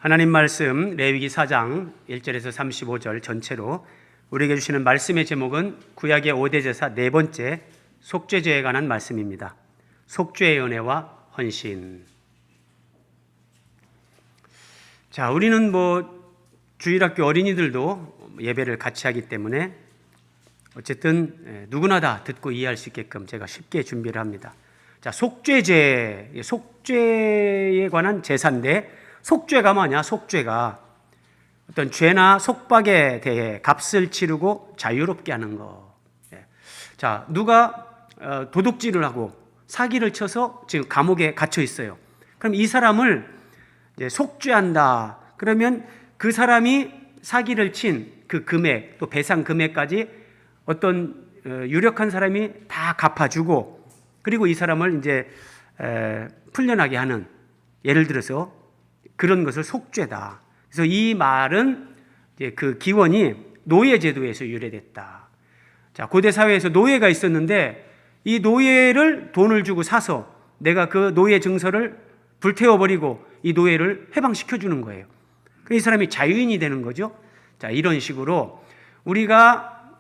하나님 말씀 레위기 4장 1절에서 35절 전체로 우리에게 주시는 말씀의 제목은 구약의 5대 제사 네 번째 속죄제에 관한 말씀입니다. 속죄의 은혜와 헌신. 자, 우리는 주일학교 어린이들도 예배를 같이 하기 때문에 어쨌든 누구나 다 듣고 이해할 수 있게끔 제가 쉽게 준비를 합니다. 자, 속죄제, 속죄에 관한 제사인데 속죄가 뭐냐? 속죄가 어떤 죄나 속박에 대해 값을 치르고 자유롭게 하는 거. 자, 누가 도둑질을 하고 사기를 쳐서 지금 감옥에 갇혀 있어요. 그럼 이 사람을 이제 속죄한다. 그러면 그 사람이 사기를 친 그 금액, 또 배상 금액까지 어떤 유력한 사람이 다 갚아주고, 그리고 이 사람을 이제 풀려나게 하는, 예를 들어서 그런 것을 속죄다. 그래서 이 말은 이제 그 기원이 노예제도에서 유래됐다. 자, 고대 사회에서 노예가 있었는데 이 노예를 돈을 주고 사서 내가 그 노예 증서를 불태워버리고 이 노예를 해방시켜 주는 거예요. 이 사람이 자유인이 되는 거죠. 자, 이런 식으로 우리가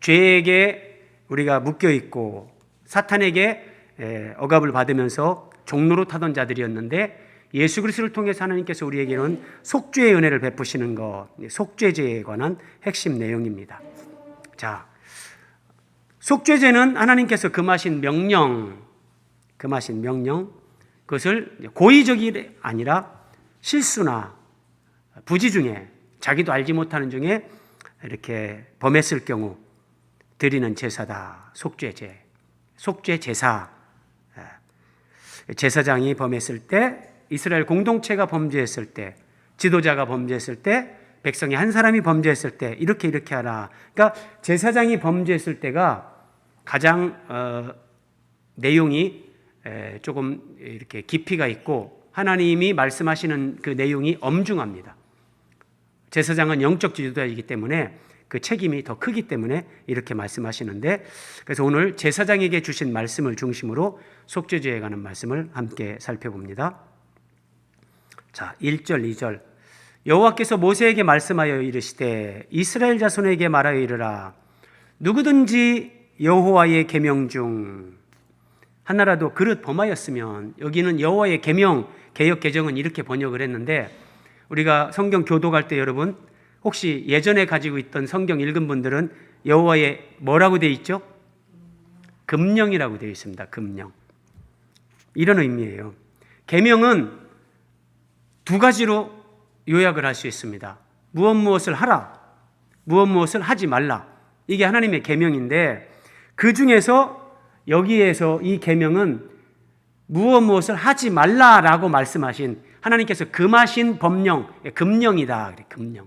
죄에게 우리가 묶여 있고 사탄에게 억압을 받으면서 종로로 타던 자들이었는데 예수 그리스도를 통해서 하나님께서 우리에게는 속죄의 은혜를 베푸시는 것, 속죄제에 관한 핵심 내용입니다. 자, 속죄제는 하나님께서 금하신 명령, 그것을 고의적이 아니라 실수나 부지 중에, 자기도 알지 못하는 중에 이렇게 범했을 경우 드리는 제사다. 속죄제, 속죄제사. 제사장이 범했을 때, 이스라엘 공동체가 범죄했을 때, 지도자가 범죄했을 때, 백성이 한 사람이 범죄했을 때 이렇게 하라. 그러니까 제사장이 범죄했을 때가 가장 내용이 조금 이렇게 깊이가 있고 하나님이 말씀하시는 그 내용이 엄중합니다. 제사장은 영적 지도자이기 때문에 그 책임이 더 크기 때문에 이렇게 말씀하시는데, 그래서 오늘 제사장에게 주신 말씀을 중심으로 속죄제에 관한 말씀을 함께 살펴봅니다. 자, 1절, 2절. 여호와께서 모세에게 말씀하여 이르시되 이스라엘 자손에게 말하여 이르라. 누구든지 여호와의 계명 중 하나라도 그릇 범하였으면, 여기는 여호와의 계명, 개역 개정은 이렇게 번역을 했는데, 우리가 성경 교독할 때 여러분 혹시 예전에 가지고 있던 성경 읽은 분들은 여호와의 뭐라고 되어 있죠? 금령이라고 되어 있습니다. 금령. 이런 의미예요. 계명은 두 가지로 요약을 할 수 있습니다. 무엇을 하라, 무엇을 하지 말라. 이게 하나님의 계명인데, 그 중에서 여기에서 이 계명은 무엇을 하지 말라라고 말씀하신, 하나님께서 금하신 법령, 금령이다. 금령.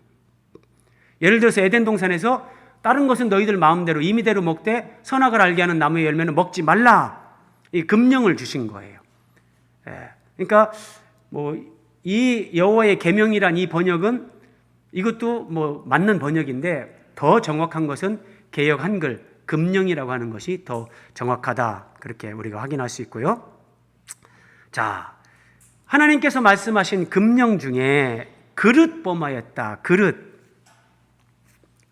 예를 들어서 에덴 동산에서 다른 것은 너희들 마음대로 임의대로 먹되 선악을 알게 하는 나무의 열매는 먹지 말라. 이 금령을 주신 거예요. 그러니까 이 여호와의 계명이란 이 번역은 이것도 맞는 번역인데, 더 정확한 것은 개역 한글 금령이라고 하는 것이 더 정확하다. 그렇게 우리가 확인할 수 있고요. 자, 하나님께서 말씀하신 금령 중에 그릇 범하였다.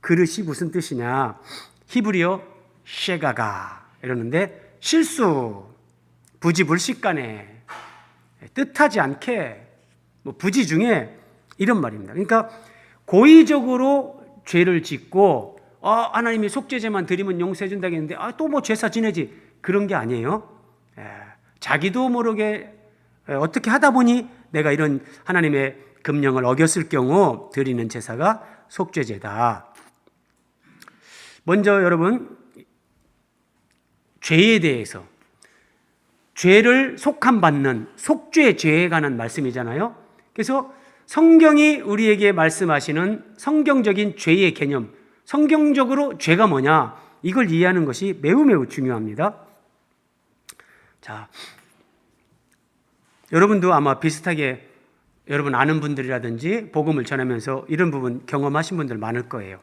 그릇이 무슨 뜻이냐? 히브리어 쉐가가 이러는데, 실수, 부지불식간에 뜻하지 않게 부지 중에 이런 말입니다. 그러니까 고의적으로 죄를 짓고 하나님이 속죄제만 드리면 용서해 준다고 했는데 또 제사 지내지, 그런 게 아니에요. 자기도 모르게 어떻게 하다 보니 내가 이런 하나님의 금령을 어겼을 경우 드리는 제사가 속죄제다. 먼저 여러분, 죄에 대해서, 죄를 속함받는 속죄죄에 관한 말씀이잖아요. 그래서 성경이 우리에게 말씀하시는 성경적인 죄의 개념, 성경적으로 죄가 뭐냐, 이걸 이해하는 것이 매우 중요합니다. 자, 여러분도 아마 비슷하게 여러분 아는 분들이라든지 복음을 전하면서 이런 부분 경험하신 분들 많을 거예요.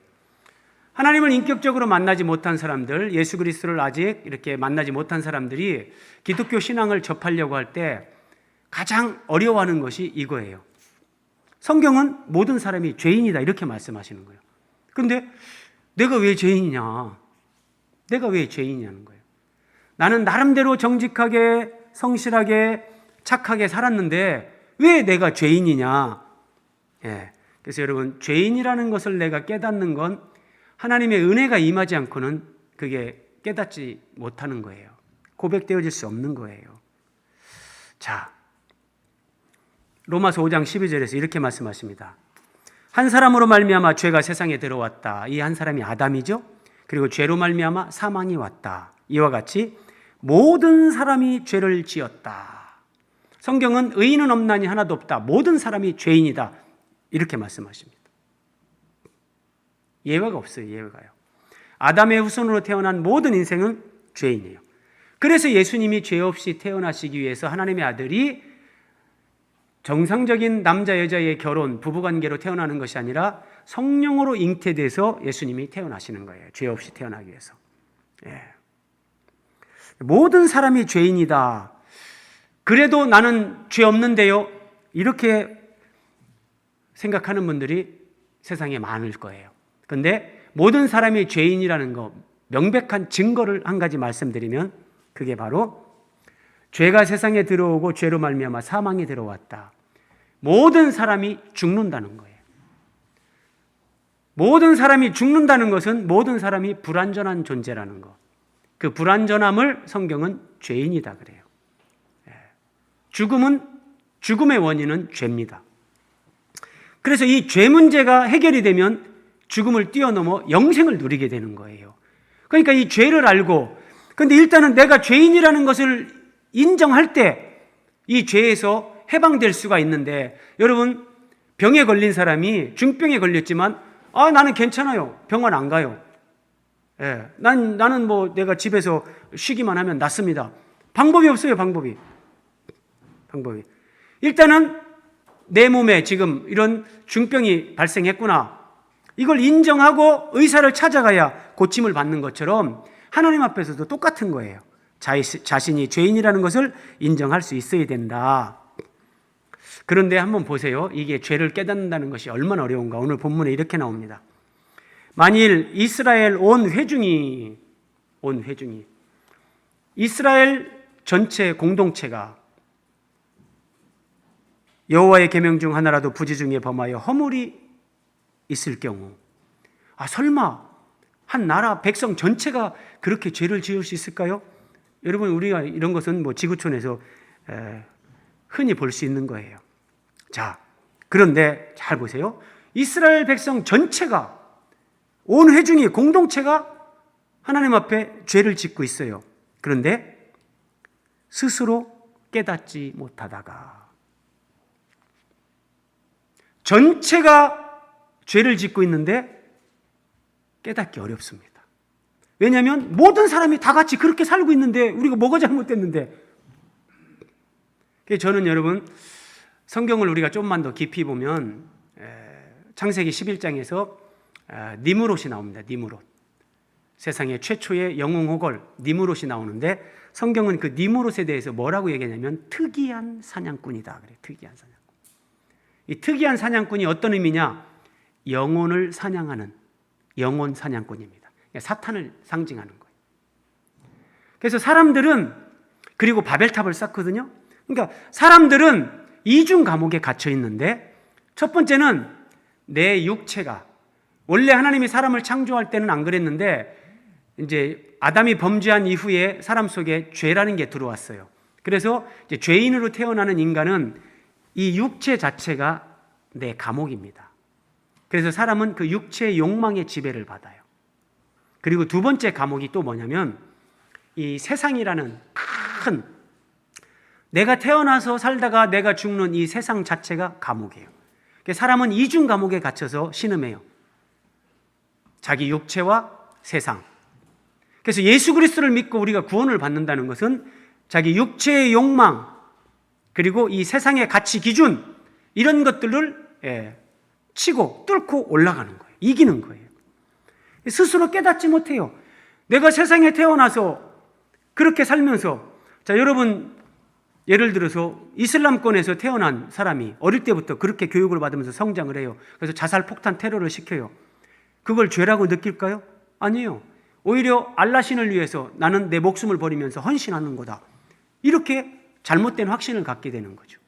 하나님을 인격적으로 만나지 못한 사람들, 예수 그리스도를 아직 이렇게 만나지 못한 사람들이 기독교 신앙을 접하려고 할 때 가장 어려워하는 것이 이거예요. 성경은 모든 사람이 죄인이다 이렇게 말씀하시는 거예요. 그런데 내가 왜 죄인이냐? 내가 왜 죄인이냐는 거예요. 나는 나름대로 정직하게 성실하게 착하게 살았는데 왜 내가 죄인이냐? 예. 그래서 여러분, 죄인이라는 것을 내가 깨닫는 건 하나님의 은혜가 임하지 않고는 그게 깨닫지 못하는 거예요. 고백되어질 수 없는 거예요. 자, 로마서 5장 12절에서 이렇게 말씀하십니다. 한 사람으로 말미암아 죄가 세상에 들어왔다. 이 한 사람이 아담이죠. 그리고 죄로 말미암아 사망이 왔다. 이와 같이 모든 사람이 죄를 지었다. 성경은 의인은 없나니 하나도 없다. 모든 사람이 죄인이다. 이렇게 말씀하십니다. 예외가 없어요. 예외가요. 아담의 후손으로 태어난 모든 인생은 죄인이에요. 그래서 예수님이 죄 없이 태어나시기 위해서 하나님의 아들이 정상적인 남자 여자의 결혼, 부부관계로 태어나는 것이 아니라 성령으로 잉태돼서 예수님이 태어나시는 거예요. 죄 없이 태어나기 위해서. 예. 모든 사람이 죄인이다. 그래도 나는 죄 없는데요. 이렇게 생각하는 분들이 세상에 많을 거예요. 그런데 모든 사람이 죄인이라는 거 명백한 증거를 한 가지 말씀드리면 그게 바로 죄가 세상에 들어오고 죄로 말미암아 사망이 들어왔다. 모든 사람이 죽는다는 거예요. 모든 사람이 죽는다는 것은 모든 사람이 불완전한 존재라는 것. 그 불완전함을 성경은 죄인이다 그래요. 죽음의 원인은 죄입니다. 그래서 이 죄 문제가 해결이 되면 죽음을 뛰어넘어 영생을 누리게 되는 거예요. 그러니까 이 죄를 알고, 그런데 일단은 내가 죄인이라는 것을 인정할 때 이 죄에서 해방될 수가 있는데, 여러분, 병에 걸린 사람이 중병에 걸렸지만 나는 괜찮아요. 병원 안 가요. 예, 나는 뭐 내가 집에서 쉬기만 하면 낫습니다. 방법이 없어요. 방법이. 일단은 내 몸에 지금 이런 중병이 발생했구나. 이걸 인정하고 의사를 찾아가야 고침을 받는 것처럼 하나님 앞에서도 똑같은 거예요. 자신이 죄인이라는 것을 인정할 수 있어야 된다. 그런데 한번 보세요. 이게 죄를 깨닫는다는 것이 얼마나 어려운가. 오늘 본문에 이렇게 나옵니다. 만일 이스라엘 온 회중이 이스라엘 전체 공동체가 여호와의 계명 중 하나라도 부지 중에 범하여 허물이 있을 경우, 설마 한 나라 백성 전체가 그렇게 죄를 지을 수 있을까요? 여러분, 우리가 이런 것은 뭐 지구촌에서 흔히 볼 수 있는 거예요. 자, 그런데 잘 보세요. 이스라엘 백성 전체가, 온 회중이, 공동체가 하나님 앞에 죄를 짓고 있어요. 그런데 스스로 깨닫지 못하다가, 전체가 죄를 짓고 있는데 깨닫기 어렵습니다. 왜냐하면 모든 사람이 다 같이 그렇게 살고 있는데 우리가 뭐가 잘못됐는데. 저는 여러분, 성경을 우리가 좀만 더 깊이 보면 창세기 11장에서 니므롯이 나옵니다. 니므롯. 세상의 최초의 영웅호걸 니므롯이 나오는데 성경은 그 니므롯에 대해서 뭐라고 얘기하냐면 특이한 사냥꾼이다 그래요. 특이한 사냥꾼. 이 특이한 사냥꾼이 어떤 의미냐? 영혼을 사냥하는 영혼 사냥꾼입니다. 사탄을 상징하는 거예요. 그래서 사람들은, 그리고 바벨탑을 쌓거든요. 그러니까 사람들은 이중 감옥에 갇혀 있는데, 첫 번째는 내 육체가, 원래 하나님이 사람을 창조할 때는 안 그랬는데 이제 아담이 범죄한 이후에 사람 속에 죄라는 게 들어왔어요. 그래서 이제 죄인으로 태어나는 인간은 이 육체 자체가 내 감옥입니다. 그래서 사람은 그 육체의 욕망의 지배를 받아요. 그리고 두 번째 감옥이 또 뭐냐면 이 세상이라는 큰, 내가 태어나서 살다가 내가 죽는 이 세상 자체가 감옥이에요. 사람은 이중 감옥에 갇혀서 신음해요. 자기 육체와 세상. 그래서 예수 그리스도를 믿고 우리가 구원을 받는다는 것은 자기 육체의 욕망, 그리고 이 세상의 가치 기준, 이런 것들을 치고 뚫고 올라가는 거예요. 이기는 거예요. 스스로 깨닫지 못해요. 내가 세상에 태어나서 그렇게 살면서, 자, 여러분 예를 들어서 이슬람권에서 태어난 사람이 어릴 때부터 그렇게 교육을 받으면서 성장을 해요. 그래서 자살 폭탄 테러를 시켜요. 그걸 죄라고 느낄까요? 아니에요. 오히려 알라 신을 위해서 나는 내 목숨을 버리면서 헌신하는 거다. 이렇게 잘못된 확신을 갖게 되는 거죠.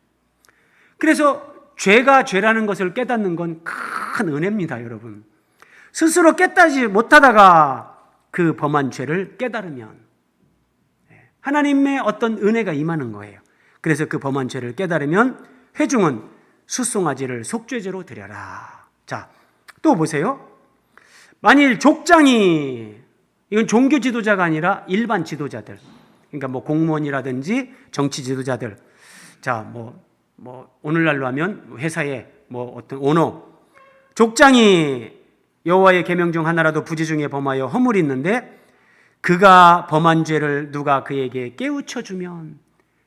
그래서 죄가 죄라는 것을 깨닫는 건 큰 은혜입니다, 여러분. 스스로 깨닫지 못하다가 그 범한 죄를 깨달으면 하나님의 어떤 은혜가 임하는 거예요. 그래서 그 범한 죄를 깨달으면 회중은 숫송아지를 속죄제로 드려라. 자, 또 보세요. 만일 족장이, 이건 종교 지도자가 아니라 일반 지도자들, 그러니까 뭐 공무원이라든지 정치 지도자들, 자, 뭐 오늘날로 하면 회사의 뭐 어떤 오너, 족장이 여호와의 계명 중 하나라도 부지 중에 범하여 허물이 있는데 그가 범한 죄를 누가 그에게 깨우쳐 주면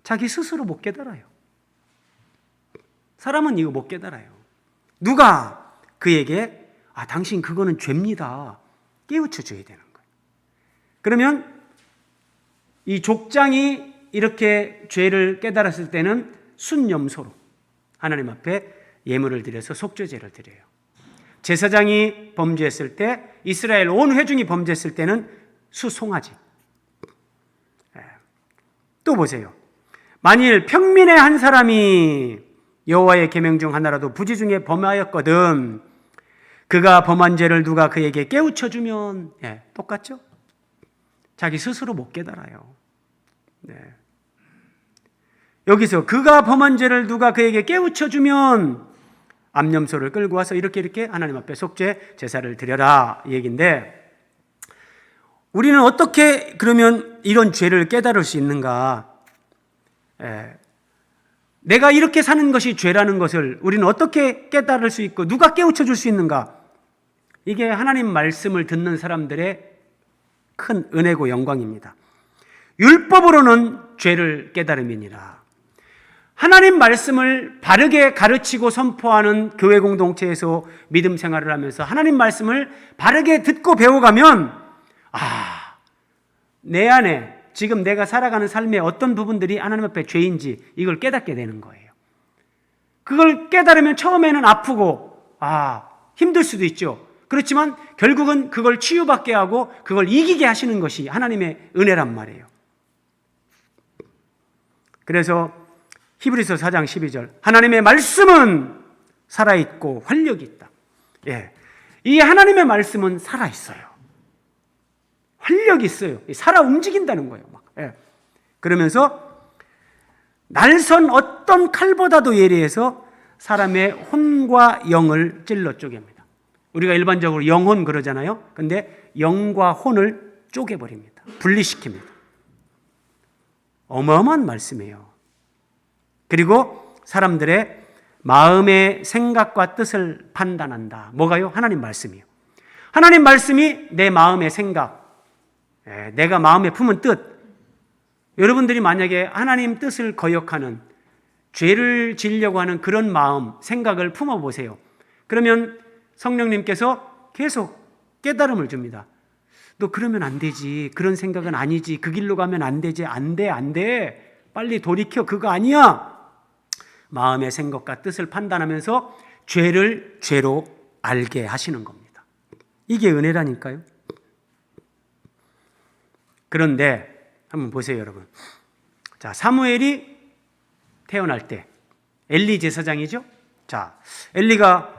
자기 스스로 못 깨달아요. 사람은 이거 못 깨달아요. 누가 그에게 당신 그거는 죄입니다. 깨우쳐 줘야 되는 거예요. 그러면 이 족장이 이렇게 죄를 깨달았을 때는 순염소로 하나님 앞에 예물을 드려서 속죄제를 드려요. 제사장이 범죄했을 때, 이스라엘 온 회중이 범죄했을 때는 수송아지. 또 보세요. 만일 평민의 한 사람이 여호와의 계명 중 하나라도 부지 중에 범하였거든 그가 범한 죄를 누가 그에게 깨우쳐 주면 똑같죠? 자기 스스로 못 깨달아요. 여기서 그가 범한 죄를 누가 그에게 깨우쳐 주면 암염소를 끌고 와서 이렇게 하나님 앞에 속죄 제사를 드려라 얘기인데, 우리는 어떻게 그러면 이런 죄를 깨달을 수 있는가? 내가 이렇게 사는 것이 죄라는 것을 우리는 어떻게 깨달을 수 있고 누가 깨우쳐 줄 수 있는가? 이게 하나님 말씀을 듣는 사람들의 큰 은혜고 영광입니다. 율법으로는 죄를 깨달음이니라. 하나님 말씀을 바르게 가르치고 선포하는 교회 공동체에서 믿음 생활을 하면서 하나님 말씀을 바르게 듣고 배워가면 내 안에 지금 내가 살아가는 삶의 어떤 부분들이 하나님 앞에 죄인지 이걸 깨닫게 되는 거예요. 그걸 깨달으면 처음에는 아프고 힘들 수도 있죠. 그렇지만 결국은 그걸 치유받게 하고 그걸 이기게 하시는 것이 하나님의 은혜란 말이에요. 그래서 히브리서 4장 12절 하나님의 말씀은 살아있고 활력이 있다. 이 하나님의 말씀은 살아있어요. 활력이 있어요. 살아 움직인다는 거예요. 그러면서 날선 어떤 칼보다도 예리해서 사람의 혼과 영을 찔러 쪼갭니다. 우리가 일반적으로 영혼 그러잖아요. 근데 영과 혼을 쪼개버립니다. 분리시킵니다. 어마어마한 말씀이에요. 그리고 사람들의 마음의 생각과 뜻을 판단한다. 뭐가요? 하나님 말씀이요. 하나님 말씀이 내 마음의 생각, 내가 마음에 품은 뜻. 여러분들이 만약에 하나님 뜻을 거역하는, 죄를 지으려고 하는 그런 마음, 생각을 품어보세요. 그러면 성령님께서 계속 깨달음을 줍니다. 너 그러면 안 되지. 그런 생각은 아니지. 그 길로 가면 안 되지. 안 돼. 빨리 돌이켜. 그거 아니야. 마음의 생각과 뜻을 판단하면서 죄를 죄로 알게 하시는 겁니다. 이게 은혜라니까요. 그런데 한번 보세요, 여러분. 자, 사무엘이 태어날 때 엘리 제사장이죠. 자, 엘리가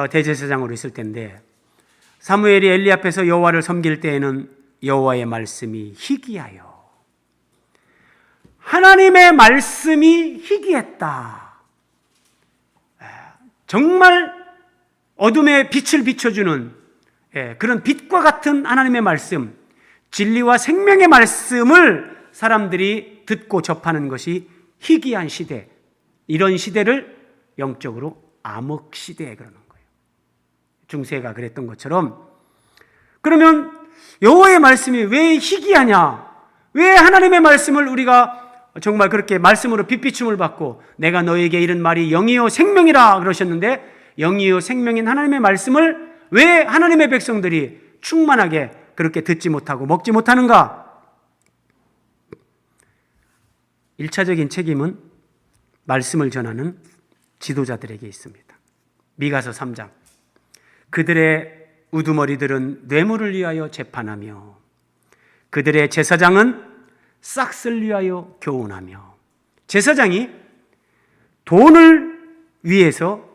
대제사장으로 있을 때인데 사무엘이 엘리 앞에서 여호와를 섬길 때에는 여호와의 말씀이 희귀하여, 하나님의 말씀이 희귀했다. 정말 어둠에 빛을 비춰주는 그런 빛과 같은 하나님의 말씀, 진리와 생명의 말씀을 사람들이 듣고 접하는 것이 희귀한 시대, 이런 시대를 영적으로 암흑시대 그러는 거예요. 중세가 그랬던 것처럼. 그러면 여호와의 말씀이 왜 희귀하냐? 왜 하나님의 말씀을 우리가 정말 그렇게 말씀으로 빛비춤을 받고 내가 너에게 이른 말이 영이요 생명이라 그러셨는데, 영이요 생명인 하나님의 말씀을 왜 하나님의 백성들이 충만하게 그렇게 듣지 못하고 먹지 못하는가? 1차적인 책임은 말씀을 전하는 지도자들에게 있습니다. 미가서 3장. 그들의 우두머리들은 뇌물을 위하여 재판하며 그들의 제사장은 싹을 위하여 교훈하며. 제사장이 돈을 위해서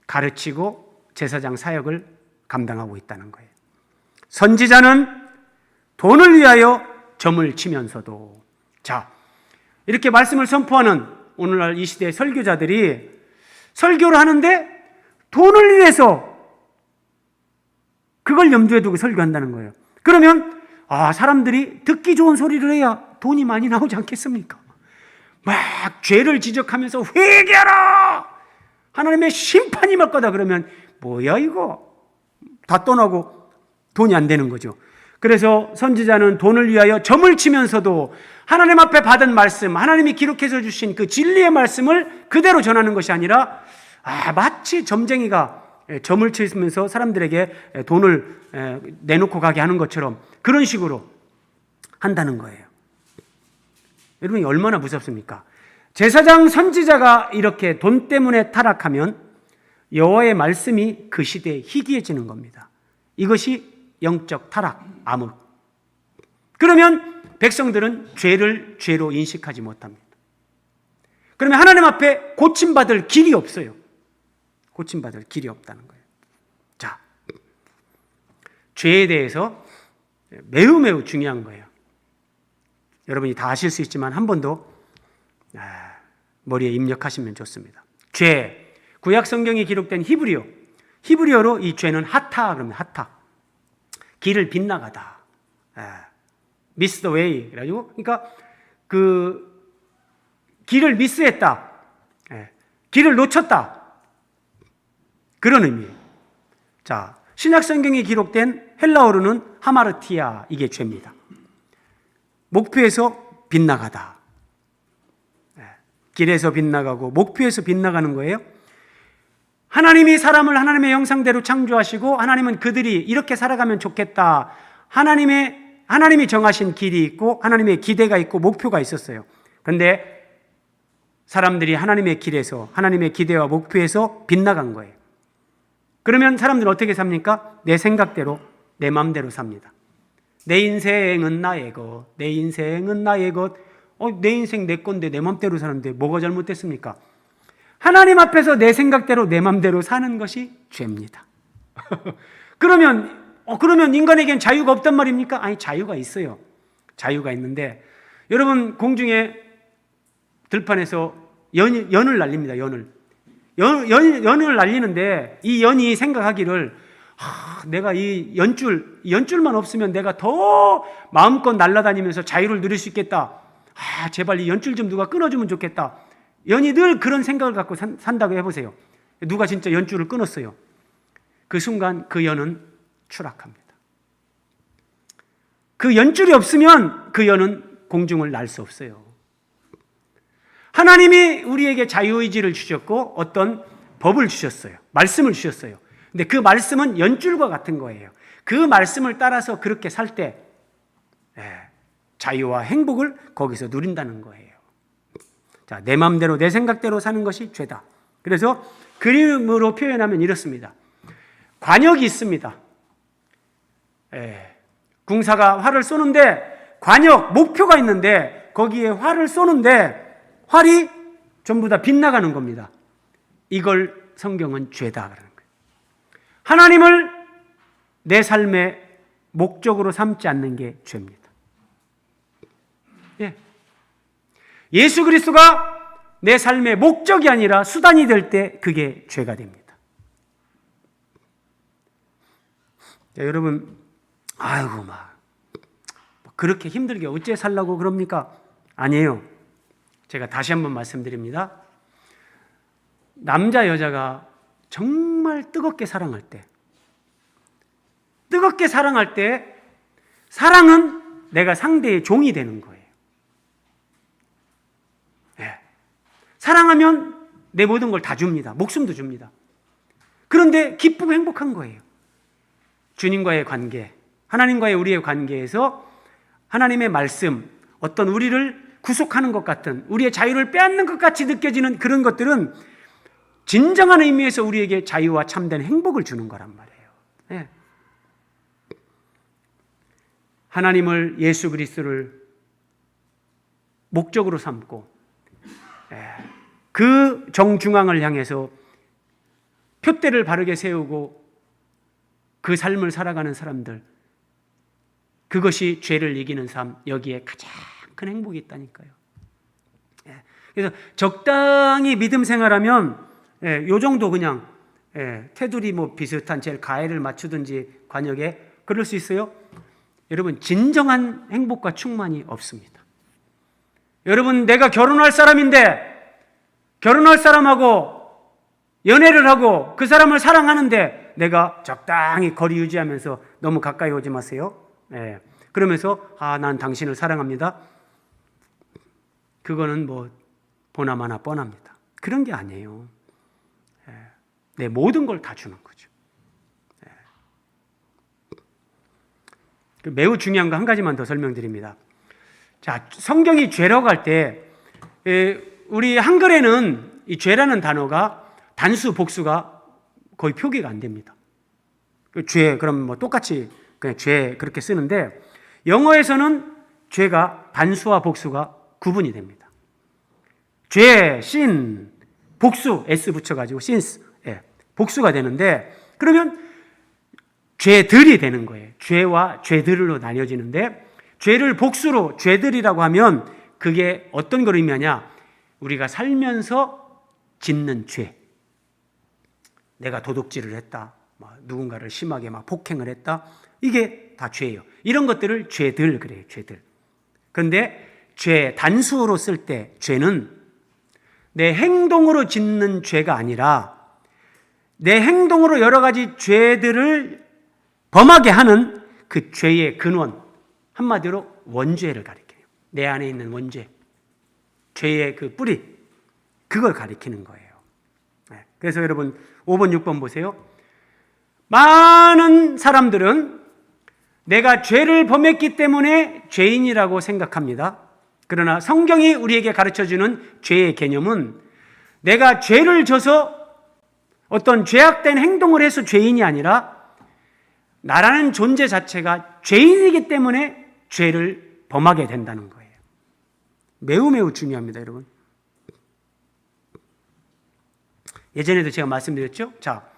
가르치고 제사장 사역을 감당하고 있다는 거예요. 선지자는 돈을 위하여 점을 치면서도. 자, 이렇게 말씀을 선포하는 오늘날 이 시대의 설교자들이 설교를 하는데 돈을 위해서 그걸 염두에 두고 설교한다는 거예요. 그러면 사람들이 듣기 좋은 소리를 해야 돈이 많이 나오지 않겠습니까? 막 죄를 지적하면서 회개하라! 하나님의 심판이 말 거다 그러면 뭐야 이거? 다 떠나고 돈이 안 되는 거죠. 그래서 선지자는 돈을 위하여 점을 치면서도 하나님 앞에 받은 말씀, 하나님이 기록해서 주신 그 진리의 말씀을 그대로 전하는 것이 아니라 마치 점쟁이가 점을 치면서 사람들에게 돈을 내놓고 가게 하는 것처럼 그런 식으로 한다는 거예요. 여러분 얼마나 무섭습니까? 제사장 선지자가 이렇게 돈 때문에 타락하면 여호와의 말씀이 그 시대에 희귀해지는 겁니다. 이것이 영적 타락, 암흑. 그러면 백성들은 죄를 죄로 인식하지 못합니다. 그러면 하나님 앞에 고침받을 길이 없어요. 고침받을 길이 없다는 거예요. 자, 죄에 대해서 매우 중요한 거예요. 여러분이 다 아실 수 있지만 한 번 더 머리에 입력하시면 좋습니다. 죄, 구약 성경에 기록된 히브리어로 이 죄는 하타 그러면 하타, 길을 빗나가다, miss the way 그래가지고 그러니까 그 길을 미스했다, 길을 놓쳤다 그런 의미예요. 자, 신약 성경에 기록된 헬라어로는 하마르티아, 이게 죄입니다. 목표에서 빗나가다. 길에서 빗나가고 목표에서 빗나가는 거예요. 하나님이 사람을 하나님의 형상대로 창조하시고 하나님은 그들이 이렇게 살아가면 좋겠다. 하나님이 정하신 길이 있고 하나님의 기대가 있고 목표가 있었어요. 그런데 사람들이 하나님의 길에서, 하나님의 기대와 목표에서 빗나간 거예요. 그러면 사람들은 어떻게 삽니까? 내 생각대로, 내 마음대로 삽니다. 내 인생은 나의 것, 내 인생은 나의 것. 내 인생 내 건데 내 맘대로 사는데 뭐가 잘못됐습니까? 하나님 앞에서 내 생각대로 내 맘대로 사는 것이 죄입니다. 그러면 인간에겐 자유가 없단 말입니까? 아니, 자유가 있어요. 자유가 있는데 여러분 공중에 들판에서 연을 날립니다. 연을 날리는데 이 연이 생각하기를 내가 이 연줄만 없으면 내가 더 마음껏 날아다니면서 자유를 누릴 수 있겠다. 제발 이 연줄 좀 누가 끊어주면 좋겠다. 연이 늘 그런 생각을 갖고 산다고 해보세요. 누가 진짜 연줄을 끊었어요. 그 순간 그 연은 추락합니다. 그 연줄이 없으면 그 연은 공중을 날 수 없어요. 하나님이 우리에게 자유의지를 주셨고 어떤 법을 주셨어요. 말씀을 주셨어요. 근데 그 말씀은 연줄과 같은 거예요. 그 말씀을 따라서 그렇게 살 때 자유와 행복을 거기서 누린다는 거예요. 자, 내 마음대로 내 생각대로 사는 것이 죄다. 그래서 그림으로 표현하면 이렇습니다. 관역이 있습니다. 궁사가 활을 쏘는데 관역, 목표가 있는데 거기에 활을 쏘는데 활이 전부 다 빗나가는 겁니다. 이걸 성경은 죄다 그러는 거예요. 하나님을 내 삶의 목적으로 삼지 않는 게 죄입니다. 예수 그리스도가 내 삶의 목적이 아니라 수단이 될 때 그게 죄가 됩니다. 자, 여러분, 그렇게 힘들게 어째 살라고 그럽니까? 아니에요. 제가 다시 한번 말씀드립니다. 남자, 여자가 정말 뜨겁게 사랑할 때, 사랑은 내가 상대의 종이 되는 거예요. 사랑하면 내 모든 걸 다 줍니다. 목숨도 줍니다. 그런데 기쁘고 행복한 거예요. 주님과의 관계, 하나님과의 우리의 관계에서 하나님의 말씀, 어떤 우리를 구속하는 것 같은, 우리의 자유를 빼앗는 것 같이 느껴지는 그런 것들은 진정한 의미에서 우리에게 자유와 참된 행복을 주는 거란 말이에요. 네. 하나님을, 예수 그리스도를 목적으로 삼고 그 정중앙을 향해서 표대를 바르게 세우고 그 삶을 살아가는 사람들, 그것이 죄를 이기는 삶, 여기에 가장 큰 행복이 있다니까요. 그래서 적당히 믿음 생활하면 요 정도 그냥 테두리 뭐 비슷한 제일 가해를 맞추든지 관역에 그럴 수 있어요. 여러분, 진정한 행복과 충만이 없습니다. 여러분, 내가 결혼할 사람인데 결혼할 사람하고 연애를 하고 그 사람을 사랑하는데 내가 적당히 거리 유지하면서 너무 가까이 오지 마세요. 그러면서 난 당신을 사랑합니다. 그거는 뭐 보나마나 뻔합니다. 그런 게 아니에요. 내 모든 걸 다 주는 거죠. 매우 중요한 거 한 가지만 더 설명드립니다. 자, 성경이 죄라고 할 때 우리 한글에는 이 죄라는 단어가 단수, 복수가 거의 표기가 안 됩니다. 죄, 그럼 뭐 똑같이 그냥 죄 그렇게 쓰는데 영어에서는 죄가 단수와 복수가 구분이 됩니다. 죄, sin, 복수, s 붙여가지고 sins, 복수가 되는데 그러면 죄들이 되는 거예요. 죄와 죄들로 나뉘어지는데 죄를 복수로 죄들이라고 하면 그게 어떤 걸 의미하냐? 우리가 살면서 짓는 죄. 내가 도둑질을 했다. 누군가를 심하게 폭행을 했다. 이게 다 죄예요. 이런 것들을 죄들 그래요. 죄들. 그런데 죄 단수로 쓸 때 죄는 내 행동으로 짓는 죄가 아니라 내 행동으로 여러 가지 죄들을 범하게 하는 그 죄의 근원, 한마디로 원죄를 가리켜요. 내 안에 있는 원죄, 죄의 그 뿌리, 그걸 가리키는 거예요. 그래서 여러분 5번, 6번 보세요. 많은 사람들은 내가 죄를 범했기 때문에 죄인이라고 생각합니다. 그러나 성경이 우리에게 가르쳐주는 죄의 개념은 내가 죄를 져서 어떤 죄악된 행동을 해서 죄인이 아니라 나라는 존재 자체가 죄인이기 때문에 죄를 범하게 된다는 거예요. 매우 매우 중요합니다, 여러분. 예전에도 제가 말씀드렸죠? 자,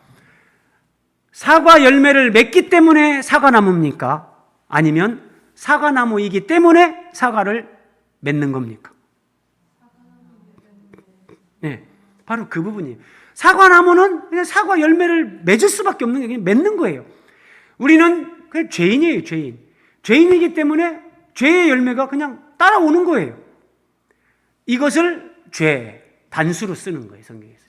사과 열매를 맺기 때문에 사과나무입니까? 아니면 사과나무이기 때문에 사과를 맺는 겁니까? 네, 바로 그 부분이에요. 사과나무는 그냥 사과 열매를 맺을 수밖에 없는 게 그냥 맺는 거예요. 우리는 그냥 죄인이에요, 죄인. 죄인이기 때문에 죄의 열매가 그냥 따라오는 거예요. 이것을 죄, 단수로 쓰는 거예요, 성경에서.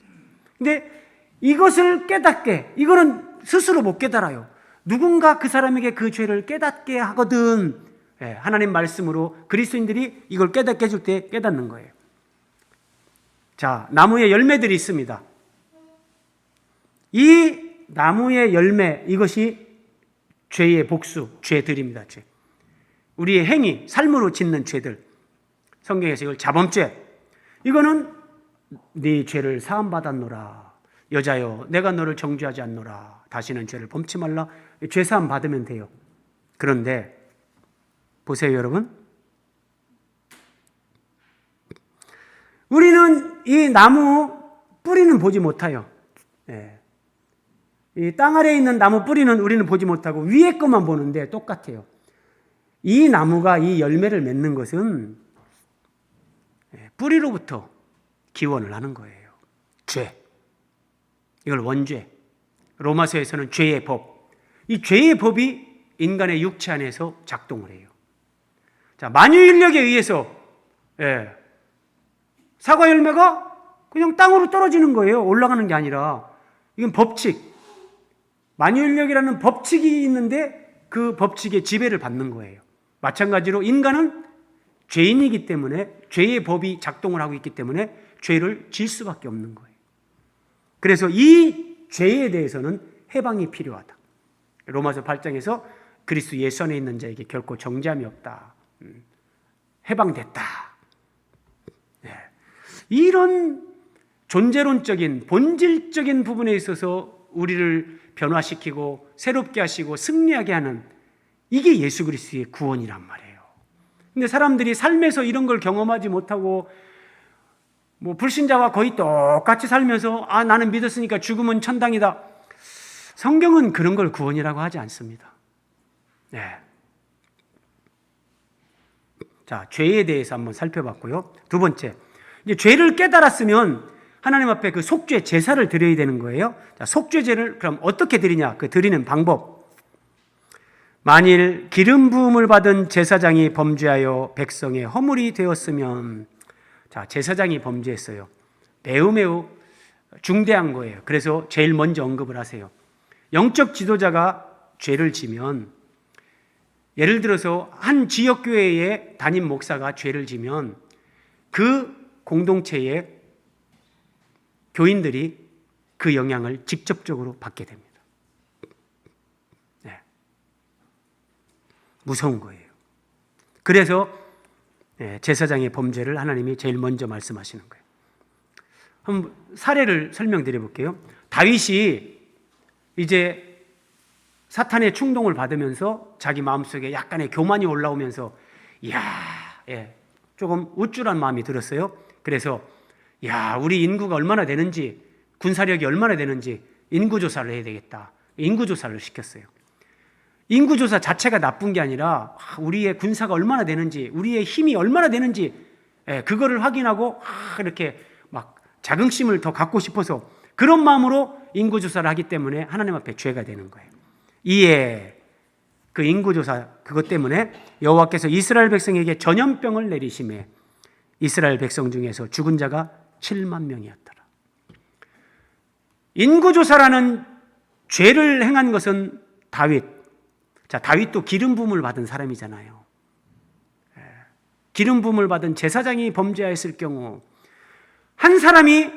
근데 이것을 깨닫게, 이거는 스스로 못 깨달아요. 누군가 그 사람에게 그 죄를 깨닫게 하거든. 하나님 말씀으로 그리스도인들이 이걸 깨닫게 해줄 때 깨닫는 거예요. 자, 나무에 열매들이 있습니다. 이 나무의 열매, 이것이 죄의 복수, 죄들입니다. 죄. 우리의 행위, 삶으로 짓는 죄들. 성경에서 이걸 자범죄. 이거는 네 죄를 사함 받았노라. 여자여, 내가 너를 정죄하지 않노라. 다시는 죄를 범치 말라. 죄 사함 받으면 돼요. 그런데 보세요, 여러분. 우리는 이 나무 뿌리는 보지 못해요. 이 땅 아래에 있는 나무 뿌리는 우리는 보지 못하고 위에 것만 보는데 똑같아요. 이 나무가 이 열매를 맺는 것은 뿌리로부터 기원을 하는 거예요. 죄. 이걸 원죄. 로마서에서는 죄의 법. 이 죄의 법이 인간의 육체 안에서 작동을 해요. 자, 만유인력에 의해서 사과 열매가 그냥 땅으로 떨어지는 거예요. 올라가는 게 아니라. 이건 법칙. 만유인력이라는 법칙이 있는데 그 법칙의 지배를 받는 거예요. 마찬가지로 인간은 죄인이기 때문에 죄의 법이 작동을 하고 있기 때문에 죄를 질 수밖에 없는 거예요. 그래서 이 죄에 대해서는 해방이 필요하다. 로마서 8장에서 그리스도 예수 안에 있는 자에게 결코 정죄함이 없다. 해방됐다. 이런 존재론적인 본질적인 부분에 있어서 우리를 변화시키고 새롭게 하시고 승리하게 하는 이게 예수 그리스도의 구원이란 말이에요. 근데 사람들이 삶에서 이런 걸 경험하지 못하고 뭐 불신자와 거의 똑같이 살면서 나는 믿었으니까 죽으면 천당이다. 성경은 그런 걸 구원이라고 하지 않습니다. 네. 자, 죄에 대해서 한번 살펴봤고요. 두 번째, 이제 죄를 깨달았으면 하나님 앞에 그 속죄 제사를 드려야 되는 거예요. 자, 속죄제를 그럼 어떻게 드리냐? 그 드리는 방법. 만일 기름 부음을 받은 제사장이 범죄하여 백성의 허물이 되었으면, 자, 제사장이 범죄했어요. 매우 중대한 거예요. 그래서 제일 먼저 언급을 하세요. 영적 지도자가 죄를 지면, 예를 들어서 한 지역교회의 담임 목사가 죄를 지면 그 공동체의 교인들이 그 영향을 직접적으로 받게 됩니다. 네. 무서운 거예요. 그래서 제사장의 범죄를 하나님이 제일 먼저 말씀하시는 거예요. 한번 사례를 설명드려 볼게요. 다윗이 이제 사탄의 충동을 받으면서 자기 마음속에 약간의 교만이 올라오면서 조금 우쭐한 마음이 들었어요. 그래서 우리 인구가 얼마나 되는지, 군사력이 얼마나 되는지 인구조사를 해야 되겠다. 인구조사를 시켰어요. 인구조사 자체가 나쁜 게 아니라 우리의 군사가 얼마나 되는지, 우리의 힘이 얼마나 되는지 그거를 확인하고 이렇게 막 자긍심을 더 갖고 싶어서 그런 마음으로 인구조사를 하기 때문에 하나님 앞에 죄가 되는 거예요. 이에 그 인구조사 그것 때문에 여호와께서 이스라엘 백성에게 전염병을 내리심에 이스라엘 백성 중에서 죽은 자가 7만 명이었더라. 인구조사라는 죄를 행한 것은 다윗. 자, 다윗도 기름 부음을 받은 사람이잖아요. 기름 부음을 받은 제사장이 범죄하였을 경우 한 사람이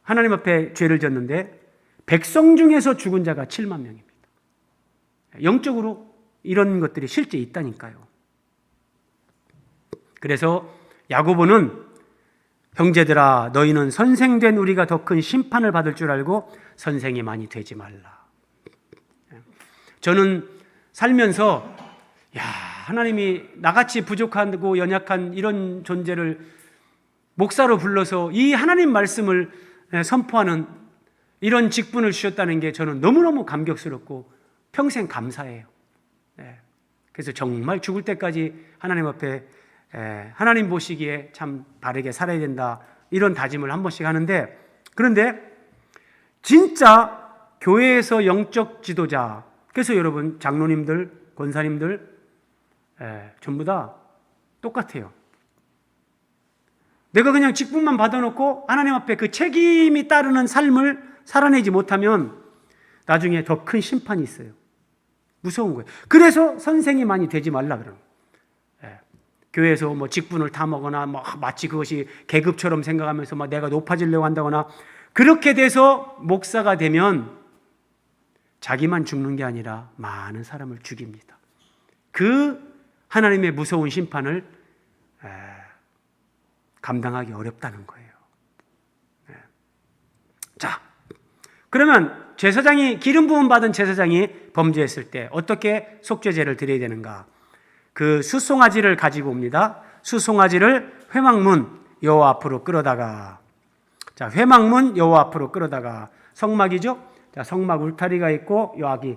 하나님 앞에 죄를 졌는데 백성 중에서 죽은 자가 7만 명입니다. 영적으로 이런 것들이 실제 있다니까요. 그래서 야고보는 형제들아 너희는 선생된 우리가 더 큰 심판을 받을 줄 알고 선생이 많이 되지 말라. 저는 살면서 하나님이 나같이 부족하고 연약한 이런 존재를 목사로 불러서 이 하나님 말씀을 선포하는 이런 직분을 주셨다는 게 저는 너무너무 감격스럽고 평생 감사해요. 그래서 정말 죽을 때까지 하나님 앞에 하나님 보시기에 참 바르게 살아야 된다 이런 다짐을 한 번씩 하는데, 그런데 진짜 교회에서 영적 지도자, 그래서 여러분 장로님들, 권사님들 전부 다 똑같아요. 내가 그냥 직분만 받아놓고 하나님 앞에 그 책임이 따르는 삶을 살아내지 못하면 나중에 더 큰 심판이 있어요. 무서운 거예요. 그래서 선생이 많이 되지 말라 그러는 거예요. 교회에서 뭐 직분을 타먹거나 마치 그것이 계급처럼 생각하면서 내가 높아지려고 한다거나 그렇게 돼서 목사가 되면 자기만 죽는 게 아니라 많은 사람을 죽입니다. 그 하나님의 무서운 심판을 감당하기 어렵다는 거예요. 자, 그러면 제사장이 기름 부음 받은 제사장이 범죄했을 때 어떻게 속죄제를 드려야 되는가? 그 수송아지를 가지고 옵니다. 수송아지를 회막문 여호와 앞으로 끌어다가, 자, 회막문 여호와 앞으로 끌어다가 성막이죠. 자, 성막 울타리가 있고 여기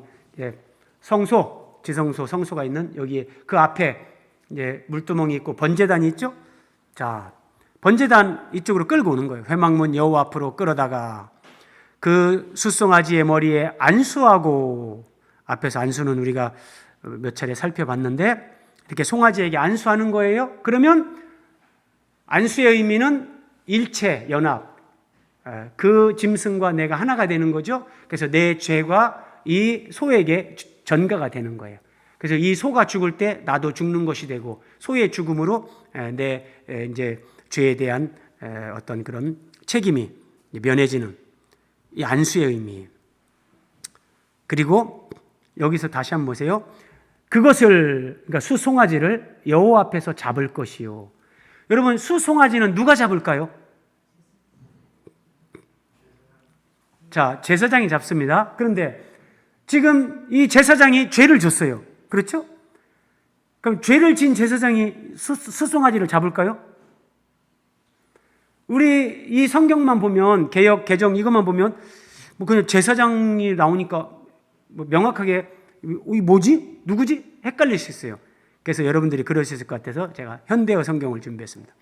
성소, 지성소, 성소가 있는 여기 그 앞에 이제 물두멍이 있고 번제단이 있죠. 자, 번제단 이쪽으로 끌고 오는 거예요. 회막문 여호와 앞으로 끌어다가 그 숫송아지의 머리에 안수하고, 앞에서 안수는 우리가 몇 차례 살펴봤는데 이렇게 송아지에게 안수하는 거예요. 그러면 안수의 의미는 일체, 연합, 그 짐승과 내가 하나가 되는 거죠. 그래서 내 죄가 이 소에게 전가가 되는 거예요. 그래서 이 소가 죽을 때 나도 죽는 것이 되고 소의 죽음으로 내 이제 죄에 대한 어떤 그런 책임이 면해지는 이 안수의 의미. 그리고 여기서 다시 한번 보세요. 그것을, 그러니까 수송아지를 여호와 앞에서 잡을 것이요. 여러분, 수송아지는 누가 잡을까요? 자, 제사장이 잡습니다. 그런데 지금 이 제사장이 죄를 졌어요. 그렇죠? 그럼 죄를 진 제사장이 수송아지를 잡을까요? 우리 이 성경만 보면, 개역, 개정 이것만 보면 뭐 그냥 제사장이 나오니까 뭐 명확하게 이 뭐지? 누구지? 헷갈릴 수 있어요. 그래서 여러분들이 그럴 수 있을 것 같아서 제가 현대어 성경을 준비했습니다.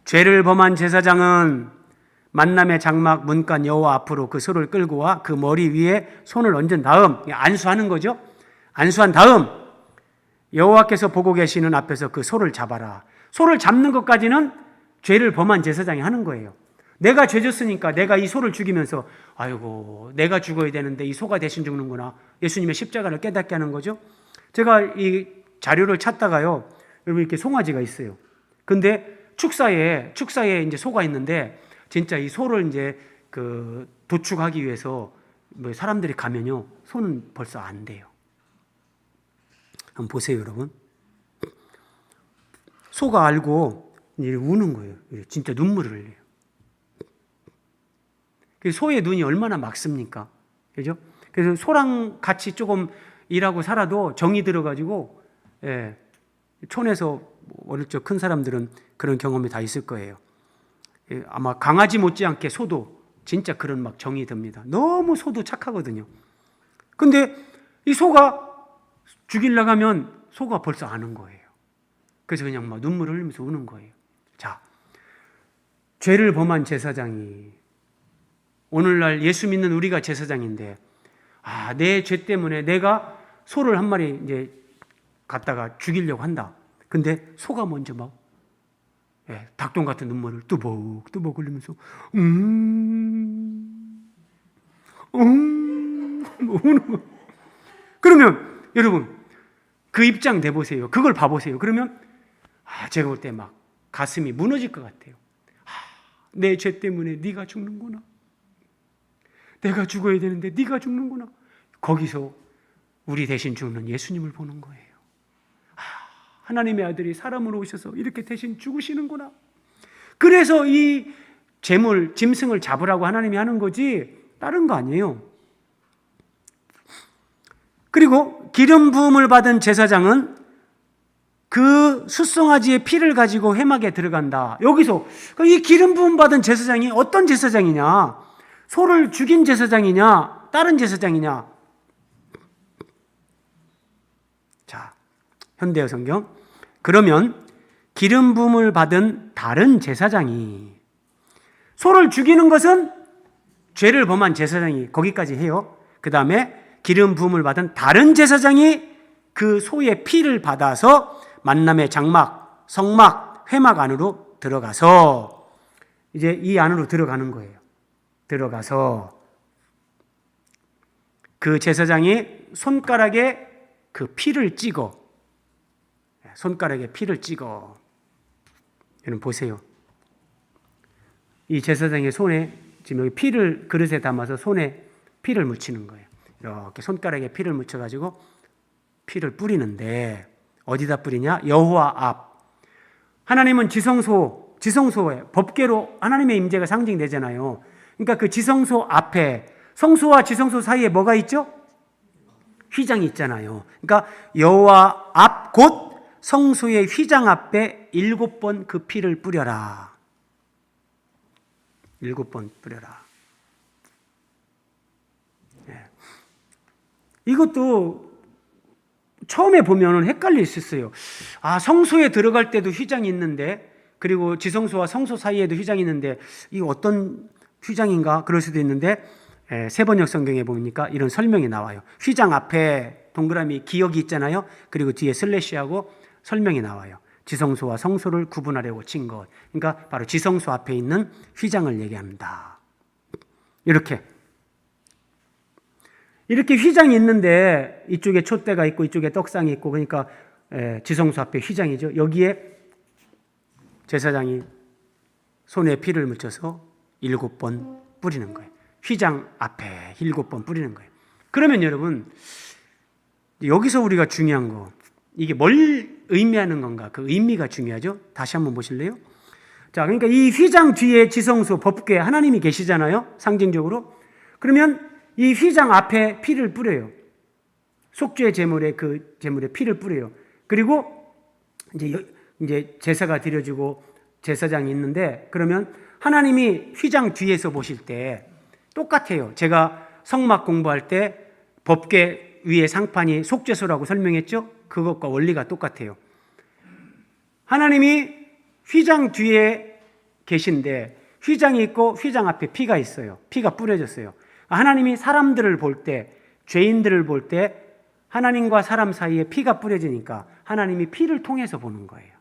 죄를 범한 제사장은 만남의 장막 문간 여호와 앞으로 그 소를 끌고 와 그 머리 위에 손을 얹은 다음, 안수하는 거죠. 안수한 다음 여호와께서 보고 계시는 앞에서 그 소를 잡아라. 소를 잡는 것까지는 죄를 범한 제사장이 하는 거예요. 내가 죄 졌으니까 내가 이 소를 죽이면서 아이고 내가 죽어야 되는데 이 소가 대신 죽는구나. 예수님의 십자가를 깨닫게 하는 거죠. 제가 이 자료를 찾다가요, 여러분 이렇게 송아지가 있어요. 근데 축사에 이제 소가 있는데 진짜 이 소를 이제 그 도축하기 위해서 뭐 사람들이 가면요, 소는 벌써 안 돼요. 한번 보세요, 여러분. 소가 알고 이제 우는 거예요. 진짜 눈물을 흘려요. 소의 눈이 얼마나 막습니까? 그죠? 그래서 소랑 같이 조금 일하고 살아도 정이 들어가지고, 예, 촌에서 어릴 적 큰 사람들은 그런 경험이 다 있을 거예요. 예, 아마 강아지 못지않게 소도 진짜 그런 막 정이 듭니다. 너무 소도 착하거든요. 근데 이 소가 죽이려고 하면 소가 벌써 아는 거예요. 그래서 그냥 막 눈물을 흘리면서 우는 거예요. 자, 죄를 범한 제사장이, 오늘날 예수 믿는 우리가 제사장인데, 내 죄 때문에 내가 소를 한 마리 이제 갖다가 죽이려고 한다. 근데 소가 먼저 막 닭똥 같은 눈물을 뚜벅뚜벅 흘리면서 우는 거. 그러면 여러분 그 입장 내보세요. 그걸 봐보세요. 그러면 제가 볼 때 막 가슴이 무너질 것 같아요. 내 죄 때문에 네가 죽는구나. 내가 죽어야 되는데 네가 죽는구나. 거기서 우리 대신 죽는 예수님을 보는 거예요. 하나님의 아들이 사람으로 오셔서 이렇게 대신 죽으시는구나. 그래서 이 재물, 짐승을 잡으라고 하나님이 하는 거지 다른 거 아니에요. 그리고 기름 부음을 받은 제사장은 그 숫송아지의 피를 가지고 회막에 들어간다. 여기서 이 기름 부음 받은 제사장이 어떤 제사장이냐? 소를 죽인 제사장이냐? 다른 제사장이냐? 자, 현대어 성경. 그러면 기름 부음을 받은 다른 제사장이, 소를 죽이는 것은 죄를 범한 제사장이 거기까지 해요. 그 다음에 기름 부음을 받은 다른 제사장이 그 소의 피를 받아서 만남의 장막, 성막, 회막 안으로 들어가서 이제 이 안으로 들어가는 거예요. 들어가서 그 제사장이 손가락에 그 피를 찍어, 손가락에 피를 찍어. 여러분 보세요. 이 제사장의 손에 지금 여기 피를 그릇에 담아서 손에 피를 묻히는 거예요. 이렇게 손가락에 피를 묻혀가지고 피를 뿌리는데 어디다 뿌리냐? 여호와 앞. 하나님은 지성소에 법궤로 하나님의 임재가 상징되잖아요. 그러니까 그 지성소 앞에, 성소와 지성소 사이에 뭐가 있죠? 휘장이 있잖아요. 그러니까 여호와 앞 곧 성소의 휘장 앞에 7번 그 피를 뿌려라. 7번 뿌려라. 이것도 처음에 보면 헷갈릴 수 있어요. 성소에 들어갈 때도 휘장이 있는데, 그리고 지성소와 성소 사이에도 휘장이 있는데, 이 어떤 휘장인가? 그럴 수도 있는데, 세번역 성경에 보니까 이런 설명이 나와요. 휘장 앞에 동그라미 기역이 있잖아요. 그리고 뒤에 슬래시하고 설명이 나와요. 지성소와 성소를 구분하려고 친 것. 그러니까 바로 지성소 앞에 있는 휘장을 얘기합니다. 이렇게 휘장이 있는데 이쪽에 촛대가 있고 이쪽에 떡상이 있고, 그러니까 지성소 앞에 휘장이죠. 여기에 제사장이 손에 피를 묻혀서 7번 뿌리는 거예요. 휘장 앞에 7번 뿌리는 거예요. 그러면 여러분, 여기서 우리가 중요한 거, 이게 뭘 의미하는 건가? 그 의미가 중요하죠. 다시 한번 보실래요? 자, 그러니까 이 휘장 뒤에 지성소 법궤 하나님이 계시잖아요. 상징적으로. 그러면 이 휘장 앞에 피를 뿌려요. 속죄 제물에 그 제물에 피를 뿌려요. 그리고 이제 제사가 드려지고 제사장이 있는데, 그러면 하나님이 휘장 뒤에서 보실 때 똑같아요. 제가 성막 공부할 때 법궤 위에 상판이 속죄소라고 설명했죠? 그것과 원리가 똑같아요. 하나님이 휘장 뒤에 계신데 휘장이 있고 휘장 앞에 피가 있어요. 피가 뿌려졌어요. 하나님이 사람들을 볼 때, 죄인들을 볼 때 하나님과 사람 사이에 피가 뿌려지니까 하나님이 피를 통해서 보는 거예요.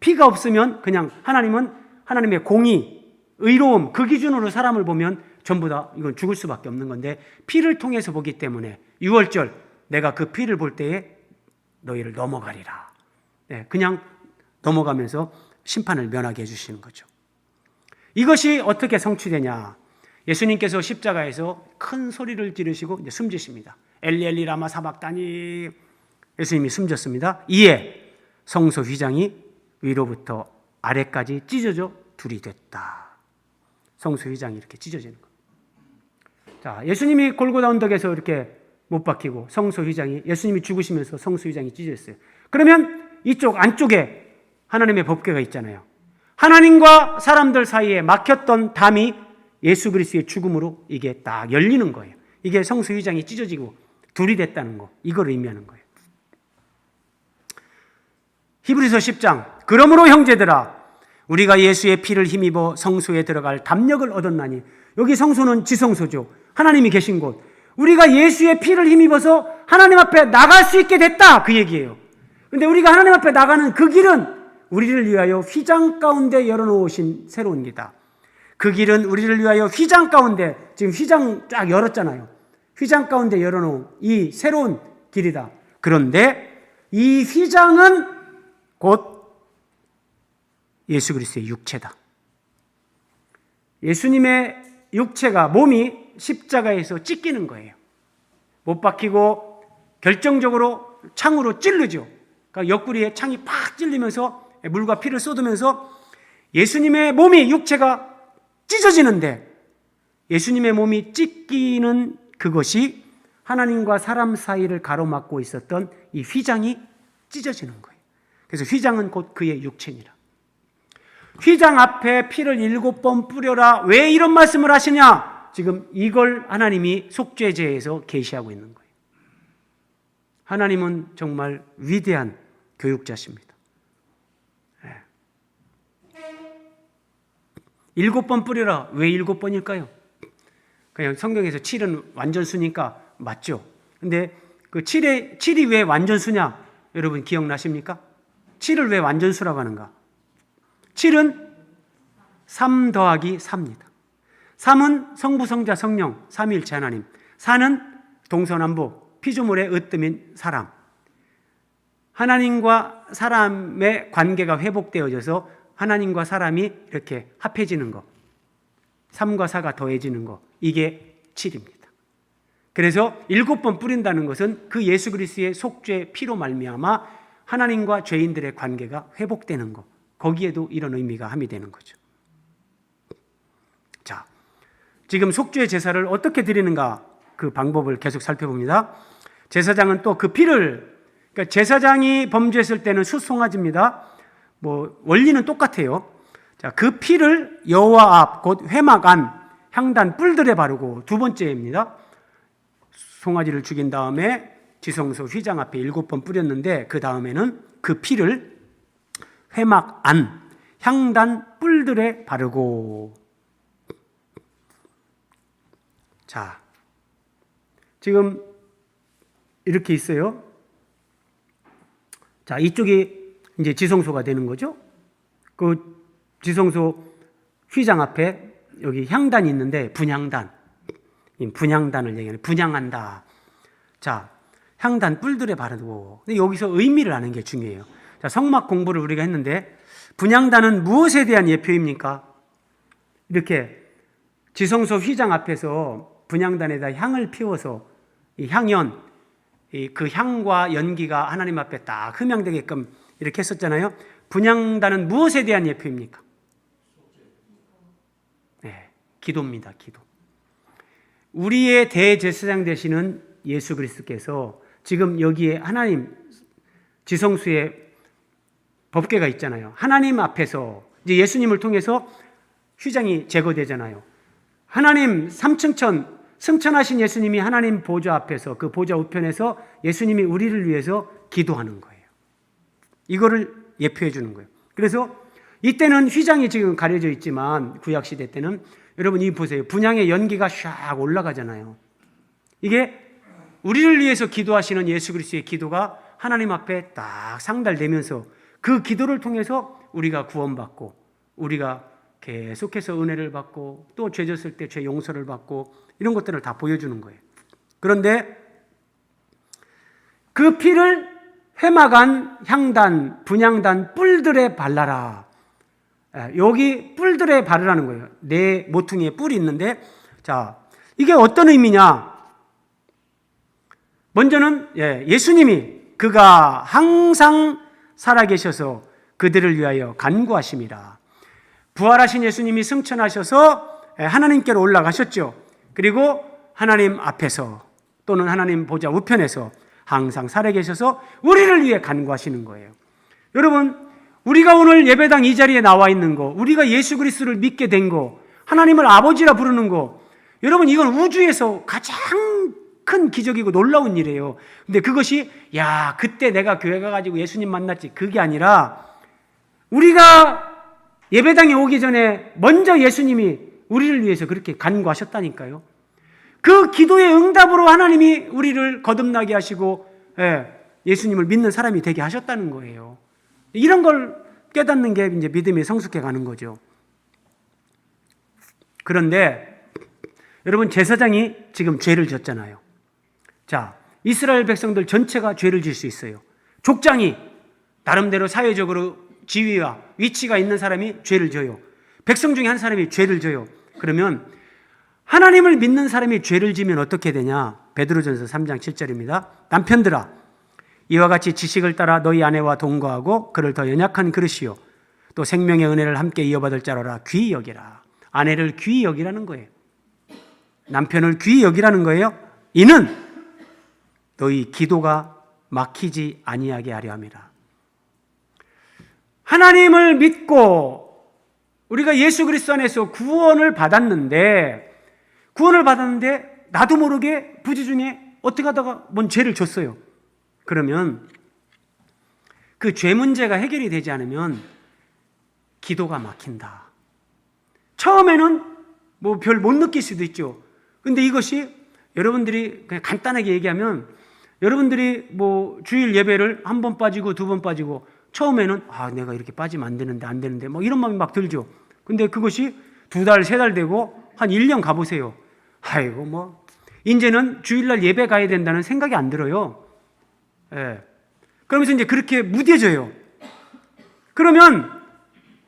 피가 없으면 그냥 하나님은 하나님의 공의, 의로움, 그 기준으로 사람을 보면 전부 다 이건 죽을 수밖에 없는 건데, 피를 통해서 보기 때문에 6월절 내가 그 피를 볼 때에 너희를 넘어가리라. 네, 그냥 넘어가면서 심판을 면하게 해주시는 거죠. 이것이 어떻게 성취되냐? 예수님께서 십자가에서 큰 소리를 지르시고 이제 숨지십니다. 엘리 엘리 라마 사박다니. 예수님이 숨졌습니다. 이에 성소 휘장이 위로부터 아래까지 찢어져 둘이 됐다. 성소 휘장이 이렇게 찢어지는 것. 자, 예수님이 골고다 언덕에서 이렇게 못 박히고 성소 휘장이, 예수님이 죽으시면서 성소 휘장이 찢어졌어요. 그러면 이쪽 안쪽에 하나님의 법궤가 있잖아요. 하나님과 사람들 사이에 막혔던 담이 예수 그리스도의 죽음으로 이게 딱 열리는 거예요. 이게 성소 휘장이 찢어지고 둘이 됐다는 거, 이걸 의미하는 거예요. 히브리서 10장, 그러므로 형제들아 우리가 예수의 피를 힘입어 성소에 들어갈 담력을 얻었나니, 여기 성소는 지성소죠. 하나님이 계신 곳. 우리가 예수의 피를 힘입어서 하나님 앞에 나갈 수 있게 됐다, 그 얘기예요. 근데 우리가 하나님 앞에 나가는 그 길은 우리를 위하여 휘장 가운데 열어놓으신 새로운 길이다. 그 길은 우리를 위하여 휘장 가운데, 지금 휘장 쫙 열었잖아요. 휘장 가운데 열어놓은 이 새로운 길이다. 그런데 이 휘장은 곧 예수 그리스도의 육체다. 예수님의 육체가, 몸이 십자가에서 찢기는 거예요. 못 박히고 결정적으로 창으로 찔르죠. 그러니까 옆구리에 창이 팍 찔리면서 물과 피를 쏟으면서 예수님의 몸이, 육체가 찢어지는데, 예수님의 몸이 찢기는 그것이 하나님과 사람 사이를 가로막고 있었던 이 휘장이 찢어지는 거예요. 그래서 휘장은 곧 그의 육체니라. 휘장 앞에 피를 7번 뿌려라. 왜 이런 말씀을 하시냐? 지금 이걸 하나님이 속죄제에서 계시하고 있는 거예요. 하나님은 정말 위대한 교육자십니다. 7번 뿌려라. 왜 7번일까요? 그냥 성경에서 7은 완전수니까 맞죠. 근데 그 7이 왜 완전수냐? 여러분 기억나십니까? 7을 왜 완전수라고 하는가? 7은 3 더하기 4입니다. 3은 성부, 성자, 성령, 삼위일체 하나님. 4는 동서남북, 피조물의 으뜸인 사람. 하나님과 사람의 관계가 회복되어져서 하나님과 사람이 이렇게 합해지는 것. 3과 4가 더해지는 것. 이게 7입니다. 그래서 7번 뿌린다는 것은 그 예수 그리스도의 속죄 피로 말미암아 하나님과 죄인들의 관계가 회복되는 것. 거기에도 이런 의미가 함의되는 거죠. 자, 지금 속죄 제사를 어떻게 드리는가, 그 방법을 계속 살펴봅니다. 제사장은 또 그 피를, 그러니까 제사장이 범죄했을 때는 숫송아지입니다. 원리는 똑같아요. 자, 그 피를 여호와 앞, 곧 회막 안, 향단 뿔들에 바르고, 두 번째입니다. 송아지를 죽인 다음에 지성소 휘장 앞에 7번 뿌렸는데, 그 다음에는 그 피를 회막 안, 향단 뿔들에 바르고. 자, 지금 이렇게 있어요. 자, 이쪽이 이제 지성소가 되는 거죠. 그 지성소 휘장 앞에 여기 향단이 있는데, 분향단. 분향단을 얘기하는, 분향한다. 자, 향단 뿔들에 바르고. 근데 여기서 의미를 아는 게 중요해요. 자, 성막 공부를 우리가 했는데, 분향단은 무엇에 대한 예표입니까? 이렇게 지성소 휘장 앞에서 분향단에다 향을 피워서 이 향연, 그 향과 연기가 하나님 앞에 딱 흠양되게끔 이렇게 했었잖아요. 분향단은 무엇에 대한 예표입니까? 네, 기도입니다. 기도. 우리의 대제사장 되시는 예수 그리스도께서 지금 여기에 하나님 지성수의 법궤가 있잖아요. 하나님 앞에서 이제 예수님을 통해서 휘장이 제거되잖아요. 하나님 삼층천 승천하신 예수님이 하나님 보좌 앞에서 그 보좌 우편에서 예수님이 우리를 위해서 기도하는 거예요. 이거를 예표해 주는 거예요. 그래서 이때는 휘장이 지금 가려져 있지만 구약시대 때는 여러분 이 보세요. 분향의 연기가 샥 올라가잖아요. 이게 우리를 위해서 기도하시는 예수 그리스도의 기도가 하나님 앞에 딱 상달되면서 그 기도를 통해서 우리가 구원받고 우리가 계속해서 은혜를 받고 또 죄 졌을 때 죄 용서를 받고 이런 것들을 다 보여주는 거예요. 그런데 그 피를 회막안, 향단, 분향단, 뿔들에 발라라. 여기 뿔들에 바르라는 거예요. 내 모퉁이에 뿔이 있는데, 자, 이게 어떤 의미냐? 먼저는 예수님이 그가 항상 살아계셔서 그들을 위하여 간구하심이라. 부활하신 예수님이 승천하셔서 하나님께로 올라가셨죠. 그리고 하나님 앞에서 또는 하나님 보좌 우편에서 항상 살아계셔서 우리를 위해 간구하시는 거예요. 여러분, 우리가 오늘 예배당 이 자리에 나와 있는 거, 우리가 예수 그리스도를 믿게 된 거, 하나님을 아버지라 부르는 거, 여러분 이건 우주에서 가장 큰 기적이고 놀라운 일이에요. 근데 그것이 그때 내가 교회 가가지고 예수님 만났지, 그게 아니라 우리가 예배당에 오기 전에 먼저 예수님이 우리를 위해서 그렇게 간구하셨다니까요. 그 기도의 응답으로 하나님이 우리를 거듭나게 하시고 예수님을 믿는 사람이 되게 하셨다는 거예요. 이런 걸 깨닫는 게 이제 믿음이 성숙해 가는 거죠. 그런데 여러분, 제사장이 지금 죄를 졌잖아요. 자, 이스라엘 백성들 전체가 죄를 질 수 있어요. 족장이 나름대로 사회적으로 지위와 위치가 있는 사람이 죄를 져요. 백성 중에 한 사람이 죄를 져요. 그러면 하나님을 믿는 사람이 죄를 지면 어떻게 되냐? 베드로전서 3장 7절입니다. 남편들아, 이와 같이 지식을 따라 너희 아내와 동거하고 그를 더 연약한 그릇이요 또 생명의 은혜를 함께 이어받을 자로라 귀히 여기라. 아내를 귀히 여기라는 거예요. 남편을 귀히 여기라는 거예요. 이는 너희 기도가 막히지 아니하게 하려 함이라. 하나님을 믿고 우리가 예수 그리스도 안에서 구원을 받았는데 나도 모르게 부지 중에 어떻게 하다가 뭔 죄를 졌어요. 그러면 그 죄 문제가 해결이 되지 않으면 기도가 막힌다. 처음에는 뭐 별 못 느낄 수도 있죠. 근데 이것이 여러분들이 그냥 간단하게 얘기하면 여러분들이 뭐 주일 예배를 한 번 빠지고 두 번 빠지고 처음에는 내가 이렇게 빠지면 안 되는데 뭐 이런 마음이 막 들죠. 근데 그것이 2달, 3달 되고 한 1년 가보세요. 아이고 뭐 이제는 주일날 예배 가야 된다는 생각이 안 들어요. 그러면서 이제 그렇게 무뎌져요. 그러면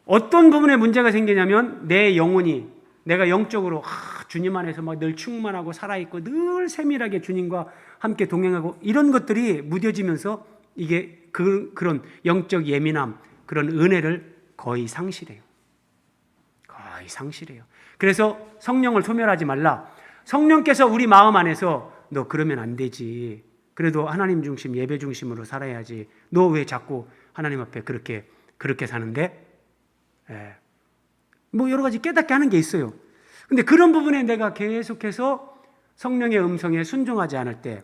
어떤 부분에 문제가 생기냐면 내 영혼이 내가 영적으로 주님 안에서 막 늘 충만하고 살아있고 늘 세밀하게 주님과 함께 동행하고 이런 것들이 무뎌지면서 이게 그런 영적 예민함, 그런 은혜를 거의 상실해요. 거의 상실해요. 그래서 성령을 소멸하지 말라. 성령께서 우리 마음 안에서 너 그러면 안 되지. 그래도 하나님 중심, 예배 중심으로 살아야지. 너 왜 자꾸 하나님 앞에 그렇게 사는데? 뭐 여러 가지 깨닫게 하는 게 있어요. 근데 그런 부분에 내가 계속해서 성령의 음성에 순종하지 않을 때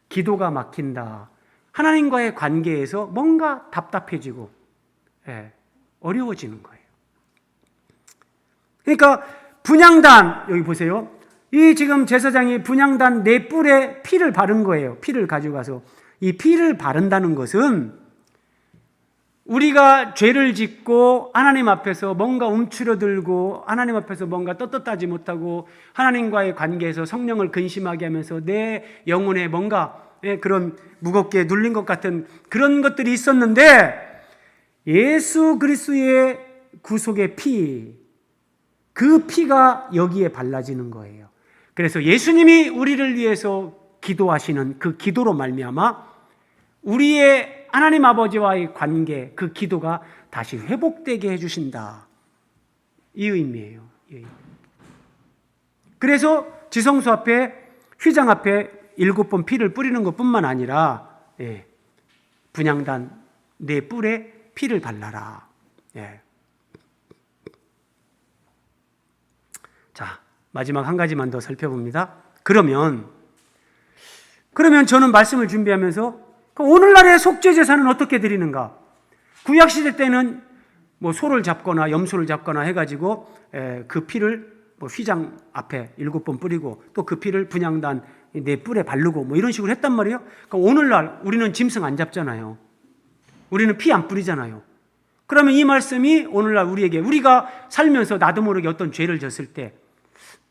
기도가 막힌다. 하나님과의 관계에서 뭔가 답답해지고 어려워지는 거예요. 그러니까 분향단, 여기 보세요. 이 지금 제사장이 분향단 네 뿔에 피를 바른 거예요. 피를 가져가서. 이 피를 바른다는 것은 우리가 죄를 짓고 하나님 앞에서 뭔가 움츠러들고 하나님 앞에서 뭔가 떳떳하지 못하고 하나님과의 관계에서 성령을 근심하게 하면서 내 영혼에 뭔가 그런 무겁게 눌린 것 같은 그런 것들이 있었는데 예수 그리스도의 구속의 피, 그 피가 여기에 발라지는 거예요. 그래서 예수님이 우리를 위해서 기도하시는 그 기도로 말미암아 우리의 하나님 아버지와의 관계, 그 기도가 다시 회복되게 해주신다. 이 의미예요. 그래서 지성소 앞에, 휘장 앞에 7번 피를 뿌리는 것뿐만 아니라 분향단 네 뿔에 피를 발라라. 자, 마지막 한 가지만 더 살펴봅니다. 그러면 저는 말씀을 준비하면서 오늘날의 속죄 제사는 어떻게 드리는가? 구약시대 때는 뭐 소를 잡거나 염소를 잡거나 해가지고 그 피를 뭐 휘장 앞에 7번 뿌리고 또 그 피를 분향단 네 뿔에 바르고 뭐 이런 식으로 했단 말이에요. 그러니까 오늘날 우리는 짐승 안 잡잖아요. 우리는 피 안 뿌리잖아요. 그러면 이 말씀이 오늘날 우리가 살면서 나도 모르게 어떤 죄를 졌을 때,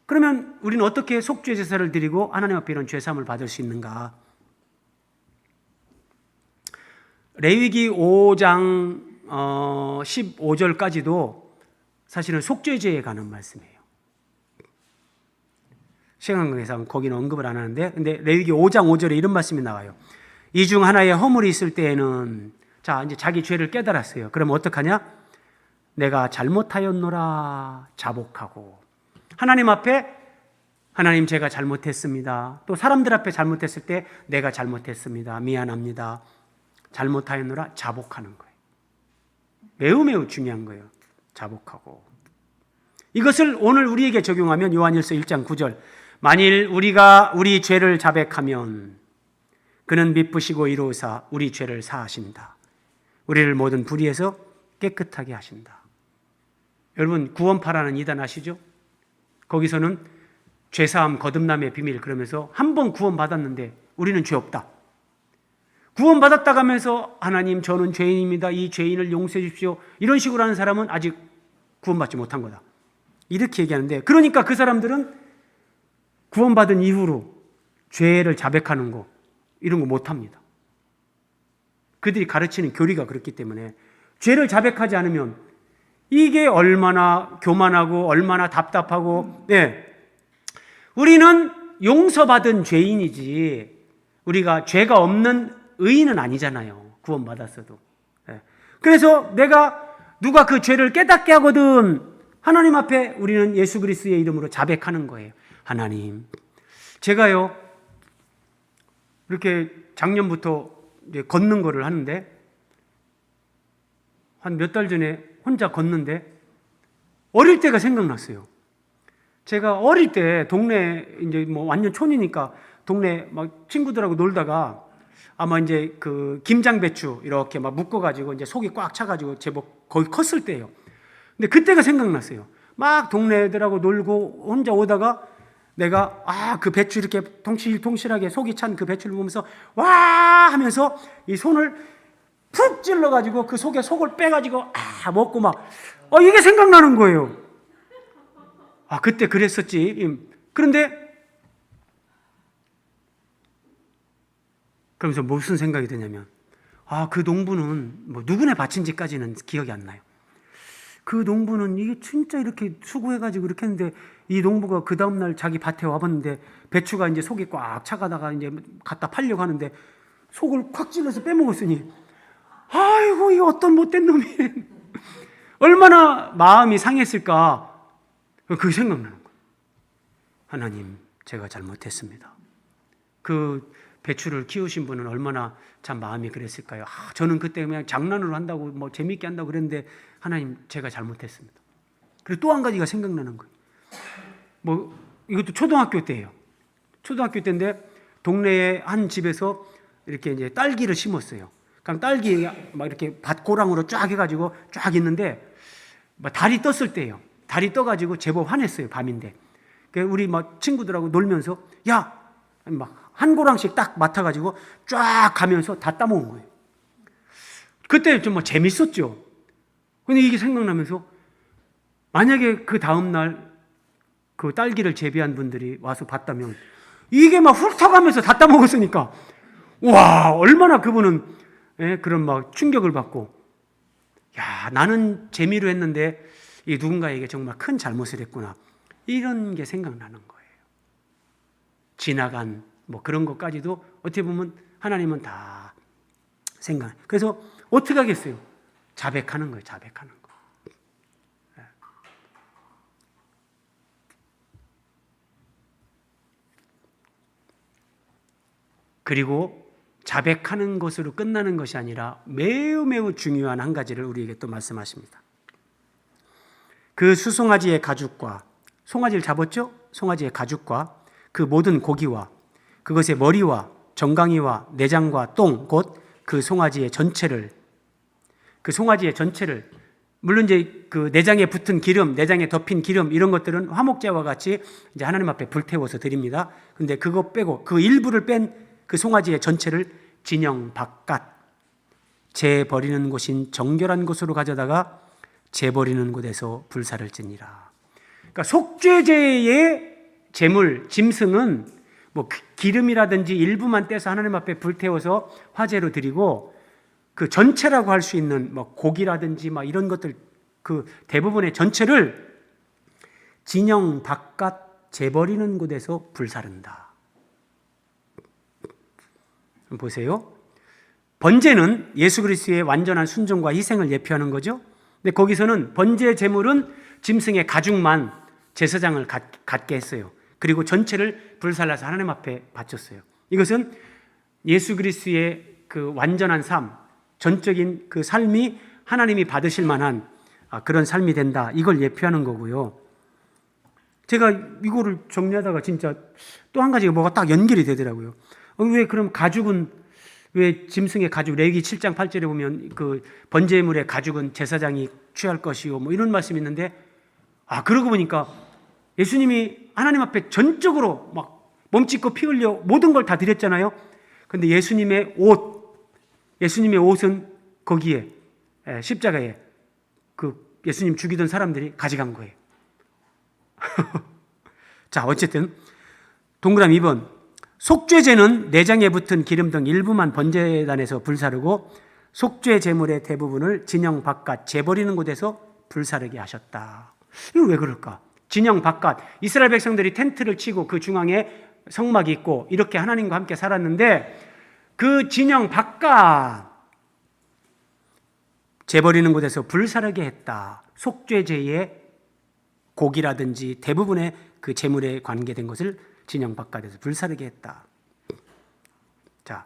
그러면 우리는 어떻게 속죄 제사를 드리고 하나님 앞에 이런 죄사함을 받을 수 있는가? 레위기 5장 15절까지도 사실은 속죄제에 관한 말씀이에요. 시간 관계상 거기는 언급을 안 하는데, 근데 레위기 5장 5절에 이런 말씀이 나와요. 이 중 하나의 허물이 있을 때에는, 자, 이제 자기 죄를 깨달았어요. 그럼 어떡하냐? 내가 잘못하였노라 자복하고, 하나님 앞에 하나님 제가 잘못했습니다. 또 사람들 앞에 잘못했을 때 내가 잘못했습니다. 미안합니다. 잘못하였노라 자복하는 거예요. 매우 매우 중요한 거예요. 자복하고. 이것을 오늘 우리에게 적용하면 요한일서 1장 9절, 만일 우리가 우리 죄를 자백하면 그는 미쁘시고 이로사 우리 죄를 사하신다. 우리를 모든 불의에서 깨끗하게 하신다. 여러분, 구원파라는 이단 아시죠? 거기서는 죄사함 거듭남의 비밀 그러면서 한 번 구원받았는데 우리는 죄 없다. 구원받았다고 하면서 하나님 저는 죄인입니다. 이 죄인을 용서해 주십시오. 이런 식으로 하는 사람은 아직 구원받지 못한 거다. 이렇게 얘기하는데, 그러니까 그 사람들은 구원받은 이후로 죄를 자백하는 거 이런 거 못합니다. 그들이 가르치는 교리가 그렇기 때문에 죄를 자백하지 않으면 이게 얼마나 교만하고 얼마나 답답하고, 우리는 용서받은 죄인이지 우리가 죄가 없는 의인은 아니잖아요. 구원받았어도. 그래서 누가 그 죄를 깨닫게 하거든 하나님 앞에 우리는 예수 그리스도의 이름으로 자백하는 거예요. 하나님, 제가요 이렇게 작년부터 이제 걷는 거를 하는데, 한 몇 달 전에 혼자 걷는데 어릴 때가 생각났어요. 제가 어릴 때 동네 이제 뭐 완전 촌이니까 동네 막 친구들하고 놀다가 아마 이제 그 김장배추 이렇게 막 묶어가지고 이제 속이 꽉 차가지고 제법 거의 컸을 때예요. 근데 그때가 생각났어요. 막 동네 애들하고 놀고 혼자 오다가 내가 그 배추 이렇게 통실통실하게 속이 찬 그 배추를 보면서 와 하면서 이 손을 푹 찔러가지고 그 속에 속을 빼가지고 먹고 막 이게 생각나는 거예요. 그때 그랬었지. 그런데 그러면서 무슨 생각이 드냐면 그 농부는 뭐 누구네 바친지까지는 기억이 안 나요. 그 농부는 이게 진짜 이렇게 수고해가지고 이렇게 했는데 이 농부가 그 다음날 자기 밭에 와봤는데 배추가 이제 속이 꽉 차가다가 이제 갖다 팔려고 하는데 속을 콱 찔러서 빼먹었으니 아이고 이 어떤 못된 놈이 얼마나 마음이 상했을까. 그게 생각나는 거예요. 하나님, 제가 잘못했습니다. 그 배추를 키우신 분은 얼마나 참 마음이 그랬을까요? 저는 그때 그냥 장난으로 한다고 뭐 재밌게 한다고 그랬는데 하나님, 제가 잘못했습니다. 그리고 또 한 가지가 생각나는 거예요. 뭐 이것도 초등학교 때예요. 초등학교 때인데 동네에 한 집에서 이렇게 이제 딸기를 심었어요. 그냥 딸기 막 이렇게 밭고랑으로 쫙 해가지고 쫙 있는데 막 달이 떴을 때예요. 달이 떠가지고 제법 환했어요. 밤인데. 우리 막 친구들하고 놀면서 막 한 고랑씩 딱 맡아가지고 쫙 가면서 다 따먹은 거예요. 그때 좀 뭐 재밌었죠. 근데 이게 생각나면서 만약에 그 다음날 그 딸기를 재배한 분들이 와서 봤다면 이게 막 훑어가면서 다 따먹었으니까 와 얼마나 그분은 그런 막 충격을 받고 나는 재미로 했는데 이 누군가에게 정말 큰 잘못을 했구나 이런 게 생각나는 거예요. 지나간 뭐 그런 것까지도 어떻게 보면 하나님은 다 생각. 그래서 어떻게 하겠어요? 자백하는 거예요. 자백하는 거. 그리고 자백하는 것으로 끝나는 것이 아니라 매우 매우 중요한 한 가지를 우리에게 또 말씀하십니다. 그 수송아지의 가죽과, 송아지를 잡았죠? 송아지의 가죽과 그 모든 고기와 그것의 머리와 정강이와 내장과 똥, 곧 그 송아지의 전체를, 물론 이제 그 내장에 붙은 기름, 내장에 덮인 기름, 이런 것들은 화목제와 같이 이제 하나님 앞에 불태워서 드립니다. 근데 그거 빼고 그 일부를 뺀 그 송아지의 전체를 진영 바깥, 재 버리는 곳인 정결한 곳으로 가져다가 재 버리는 곳에서 불사를 지니라. 그러니까 속죄제의 제물, 짐승은 뭐 기름이라든지 일부만 떼서 하나님 앞에 불태워서 화제로 드리고, 그 전체라고 할 수 있는 뭐 고기라든지 막 이런 것들, 그 대부분의 전체를 진영 바깥 재버리는 곳에서 불사른다. 보세요. 번제는 예수 그리스도의 완전한 순종과 희생을 예표하는 거죠. 근데 거기서는 번제 제물은 짐승의 가죽만 제사장을 갖게 했어요. 그리고 전체를 불살라서 하나님 앞에 바쳤어요. 이것은 예수 그리스도의 그 완전한 삶, 전적인 그 삶이 하나님이 받으실 만한 그런 삶이 된다. 이걸 예표하는 거고요. 제가 이거를 정리하다가 진짜 또 한 가지가 뭐가 딱 연결이 되더라고요. 왜 그럼 가죽은, 왜 짐승의 가죽, 레위기 7장 8절에 보면 그 번제물의 가죽은 제사장이 취할 것이요, 뭐 이런 말씀이 있는데, 그러고 보니까 예수님이 하나님 앞에 전적으로 막 몸짓고 피 흘려 모든 걸 다 드렸잖아요. 근데 예수님의 옷은 거기에 십자가에 그 예수님 죽이던 사람들이 가져간 거예요. 자, 어쨌든 동그라미 2번. 속죄제는 내장에 붙은 기름 등 일부만 번제단에서 불사르고 속죄 제물의 대부분을 진영 바깥 재버리는 곳에서 불사르게 하셨다. 이거 왜 그럴까? 진영 바깥, 이스라엘 백성들이 텐트를 치고 그 중앙에 성막이 있고 이렇게 하나님과 함께 살았는데, 그 진영 바깥 재버리는 곳에서 불사르게 했다. 속죄제의 고기라든지 대부분의 그 제물에 관계된 것을 진영 바깥에서 불사르게 했다. 자,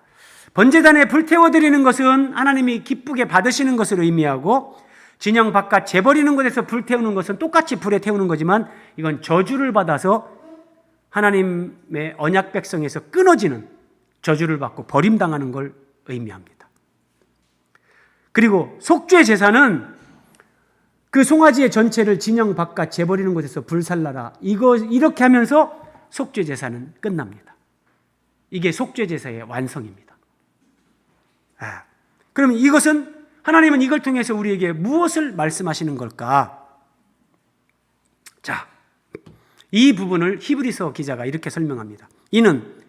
번제단에 불태워드리는 것은 하나님이 기쁘게 받으시는 것으로 의미하고, 진영 바깥 재버리는 곳에서 불태우는 것은 똑같이 불에 태우는 거지만 이건 저주를 받아서 하나님의 언약 백성에서 끊어지는, 저주를 받고 버림당하는 걸 의미합니다. 그리고 속죄 제사는 그 송아지의 전체를 진영 바깥 재버리는 곳에서 불살라라. 이렇게 하면서 속죄 제사는 끝납니다. 이게 속죄 제사의 완성입니다. 그러면 이것은, 하나님은 이걸 통해서 우리에게 무엇을 말씀하시는 걸까? 자, 이 부분을 히브리서 기자가 이렇게 설명합니다. 이는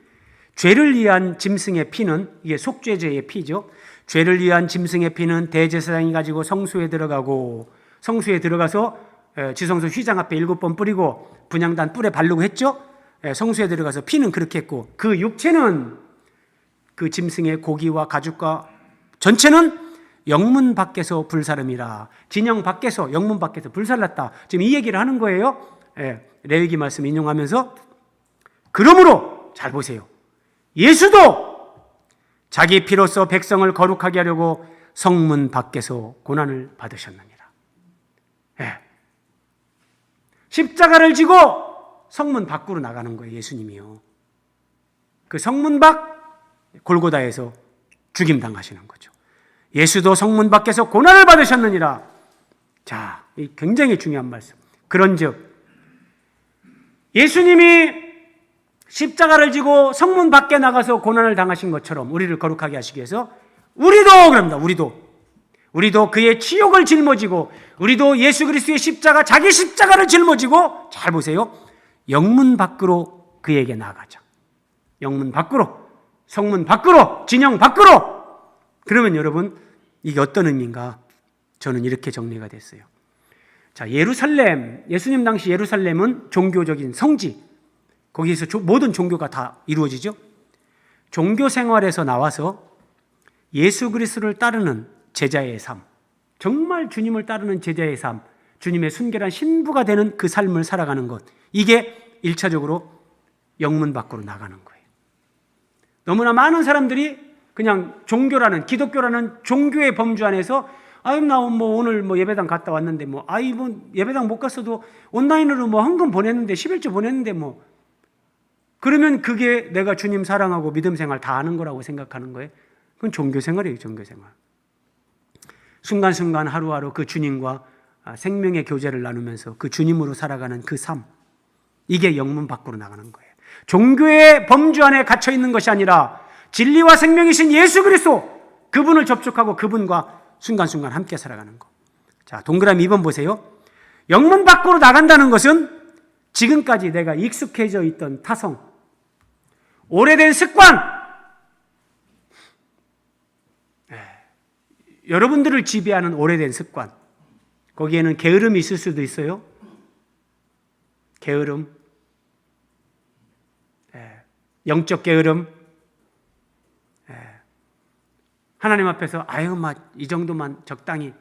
죄를 위한 짐승의 피는, 이게 속죄제의 피죠. 죄를 위한 짐승의 피는 대제사장이 가지고 성소에 들어가고, 성소에 들어가서 지성소 휘장 앞에 7번 뿌리고 분향단 뿔에 바르고 했죠. 성소에 들어가서 피는 그렇게 했고, 그 육체는, 그 짐승의 고기와 가죽과 전체는 영문 밖에서 불사름이라. 진영 밖에서, 영문 밖에서 불살랐다. 지금 이 얘기를 하는 거예요. 레위기 말씀 인용하면서, 그러므로 잘 보세요. 예수도 자기 피로써 백성을 거룩하게 하려고 성문 밖에서 고난을 받으셨느니라. 십자가를 지고 성문 밖으로 나가는 거예요, 예수님이요. 그 성문 밖 골고다에서 죽임당하시는 거죠. 예수도 성문 밖에서 고난을 받으셨느니라. 자, 이 굉장히 중요한 말씀. 그런즉 예수님이 십자가를 지고 성문 밖에 나가서 고난을 당하신 것처럼 우리를 거룩하게 하시기 위해서 우리도 그럽니다. 우리도 그의 치욕을 짊어지고, 우리도 예수 그리스도의 십자가, 자기 십자가를 짊어지고, 잘 보세요, 영문 밖으로 그에게 나아가자. 영문 밖으로, 성문 밖으로, 진영 밖으로. 그러면 여러분, 이게 어떤 의미인가? 저는 이렇게 정리가 됐어요. 자, 예루살렘, 예수님 당시 예루살렘은 종교적인 성지, 거기에서 모든 종교가 다 이루어지죠. 종교 생활에서 나와서 예수 그리스도를 따르는 제자의 삶, 정말 주님을 따르는 제자의 삶, 주님의 순결한 신부가 되는 그 삶을 살아가는 것, 이게 1차적으로 영문 밖으로 나가는 거예요. 너무나 많은 사람들이 그냥 종교라는, 기독교라는 종교의 범주 안에서 나 오늘 예배당 갔다 왔는데 예배당 못 갔어도 온라인으로 헌금 보냈는데 11조 보냈는데 그러면 그게 내가 주님 사랑하고 믿음 생활 다 하는 거라고 생각하는 거예요. 그건 종교 생활이에요, 종교 생활. 순간순간 하루하루 그 주님과 생명의 교제를 나누면서 그 주님으로 살아가는 그 삶, 이게 영문 밖으로 나가는 거예요. 종교의 범주 안에 갇혀 있는 것이 아니라 진리와 생명이신 예수 그리스도, 그분을 접촉하고 그분과 순간순간 함께 살아가는 것. 자, 동그라미 2번 보세요. 영문 밖으로 나간다는 것은 지금까지 내가 익숙해져 있던 타성, 오래된 습관, 여러분들을 지배하는 오래된 습관, 거기에는 게으름이 있을 수도 있어요. 게으름, 영적 게으름, 하나님 앞에서 이 정도만 적당히,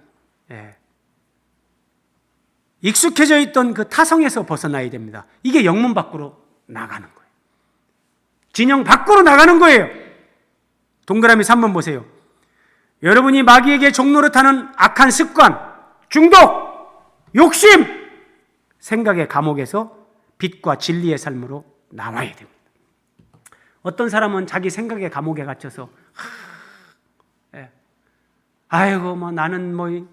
익숙해져 있던 그 타성에서 벗어나야 됩니다. 이게 영문 밖으로 나가는 거예요. 진영 밖으로 나가는 거예요. 동그라미 3번 보세요. 여러분이 마귀에게 종노릇하는 악한 습관, 중독, 욕심, 생각의 감옥에서 빛과 진리의 삶으로 나와야 됩니다. 어떤 사람은 자기 생각의 감옥에 갇혀서 나는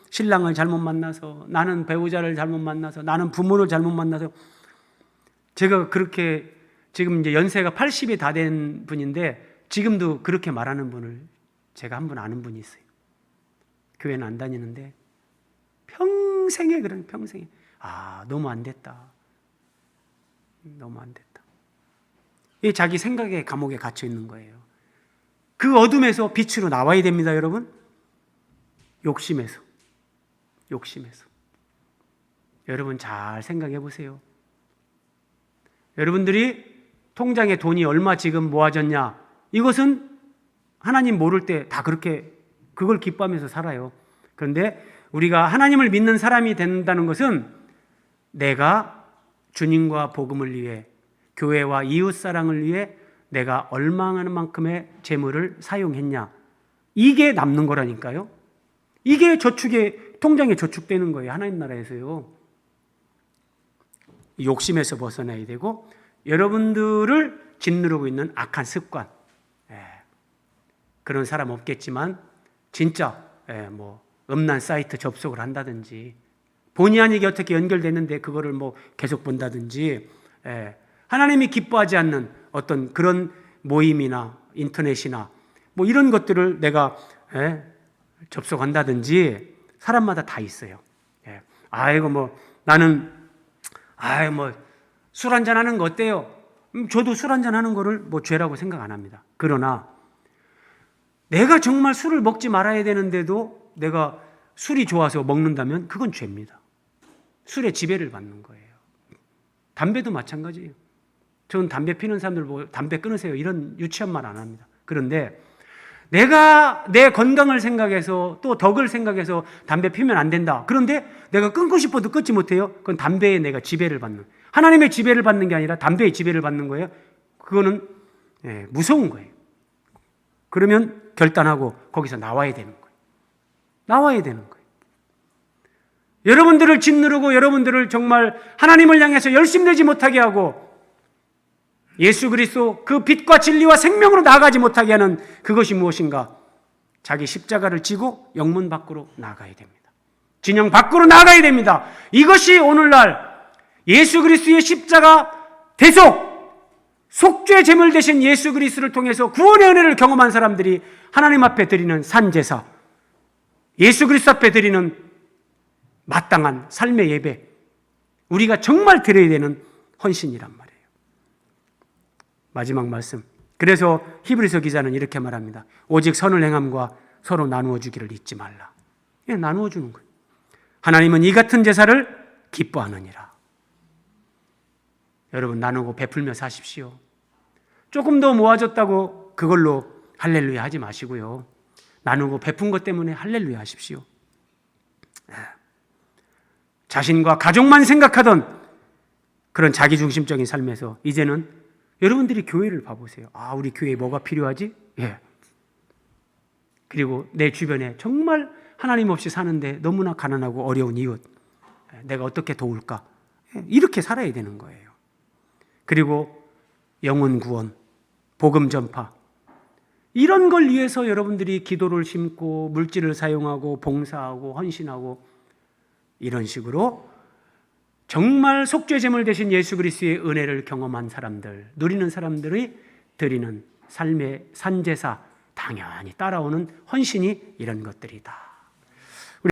신랑을 잘못 만나서, 나는 배우자를 잘못 만나서, 나는 부모를 잘못 만나서. 제가 그렇게 지금 이제 연세가 80이 다 된 분인데 지금도 그렇게 말하는 분을 제가 한 분 아는 분이 있어요. 교회는 안 다니는데 평생에 너무 안 됐다. 너무 안 됐다. 이 자기 생각의 감옥에 갇혀 있는 거예요. 그 어둠에서 빛으로 나와야 됩니다, 여러분. 욕심에서. 여러분 잘 생각해 보세요. 여러분들이 통장에 돈이 얼마 지금 모아졌냐, 이것은 하나님 모를 때 다 그렇게 그걸 기뻐하면서 살아요. 그런데 우리가 하나님을 믿는 사람이 된다는 것은 내가 주님과 복음을 위해, 교회와 이웃 사랑을 위해 내가 얼마만큼의 재물을 사용했냐, 이게 남는 거라니까요. 이게 통장에 저축되는 거예요, 하나님 나라에서요. 욕심에서 벗어나야 되고, 여러분들을 짓누르고 있는 악한 습관, 그런 사람 없겠지만 진짜 음란 사이트 접속을 한다든지, 본의 아니게 어떻게 연결됐는데 그거를 계속 본다든지, 하나님이 기뻐하지 않는 어떤 그런 모임이나 인터넷이나 이런 것들을 내가 접속한다든지, 사람마다 다 있어요. 나는 술 한잔 하는 거 어때요? 저도 술 한잔 하는 거를 죄라고 생각 안 합니다. 그러나 내가 정말 술을 먹지 말아야 되는데도 내가 술이 좋아서 먹는다면 그건 죄입니다. 술에 지배를 받는 거예요. 담배도 마찬가지예요. 저는 담배 피는 사람들 보고 담배 끊으세요, 이런 유치한 말 안 합니다. 그런데 내가 내 건강을 생각해서 또 덕을 생각해서 담배 피면 안 된다. 그런데 내가 끊고 싶어도 끊지 못해요. 그건 담배에 내가 지배를 받는, 하나님의 지배를 받는 게 아니라 담배의 지배를 받는 거예요. 그거는 무서운 거예요. 그러면 결단하고 거기서 나와야 되는 거예요. 나와야 되는 거예요. 여러분들을 짓누르고 여러분들을 정말 하나님을 향해서 열심내지 못하게 하고 예수 그리스도 그 빛과 진리와 생명으로 나아가지 못하게 하는 그것이 무엇인가? 자기 십자가를 지고 영문 밖으로 나가야 됩니다. 진영 밖으로 나가야 됩니다. 이것이 오늘날 예수 그리스도의 십자가 대속, 속죄 제물 되신 예수 그리스도를 통해서 구원의 은혜를 경험한 사람들이 하나님 앞에 드리는 산제사, 예수 그리스도 앞에 드리는 마땅한 삶의 예배, 우리가 정말 드려야 되는 헌신이란 말이에요. 마지막 말씀. 그래서 히브리서 기자는 이렇게 말합니다. 오직 선을 행함과 서로 나누어 주기를 잊지 말라. 나누어 주는 거예요. 하나님은 이 같은 제사를 기뻐하느니라. 여러분, 나누고 베풀며 사십시오. 조금 더 모아졌다고 그걸로 할렐루야 하지 마시고요. 나누고 베푼 것 때문에 할렐루야 하십시오. 자신과 가족만 생각하던 그런 자기중심적인 삶에서 이제는 여러분들이 교회를 봐보세요. 아, 우리 교회에 뭐가 필요하지? 예. 그리고 내 주변에 정말 하나님 없이 사는데 너무나 가난하고 어려운 이웃, 내가 어떻게 도울까? 이렇게 살아야 되는 거예요. 그리고 영혼 구원, 복음 전파, 이런 걸 위해서 여러분들이 기도를 심고 물질을 사용하고 봉사하고 헌신하고 이런 식으로 정말 속죄제물 되신 예수 그리스도의 은혜를 경험한 사람들, 누리는 사람들이 드리는 삶의 산제사, 당연히 따라오는 헌신이 이런 것들이다.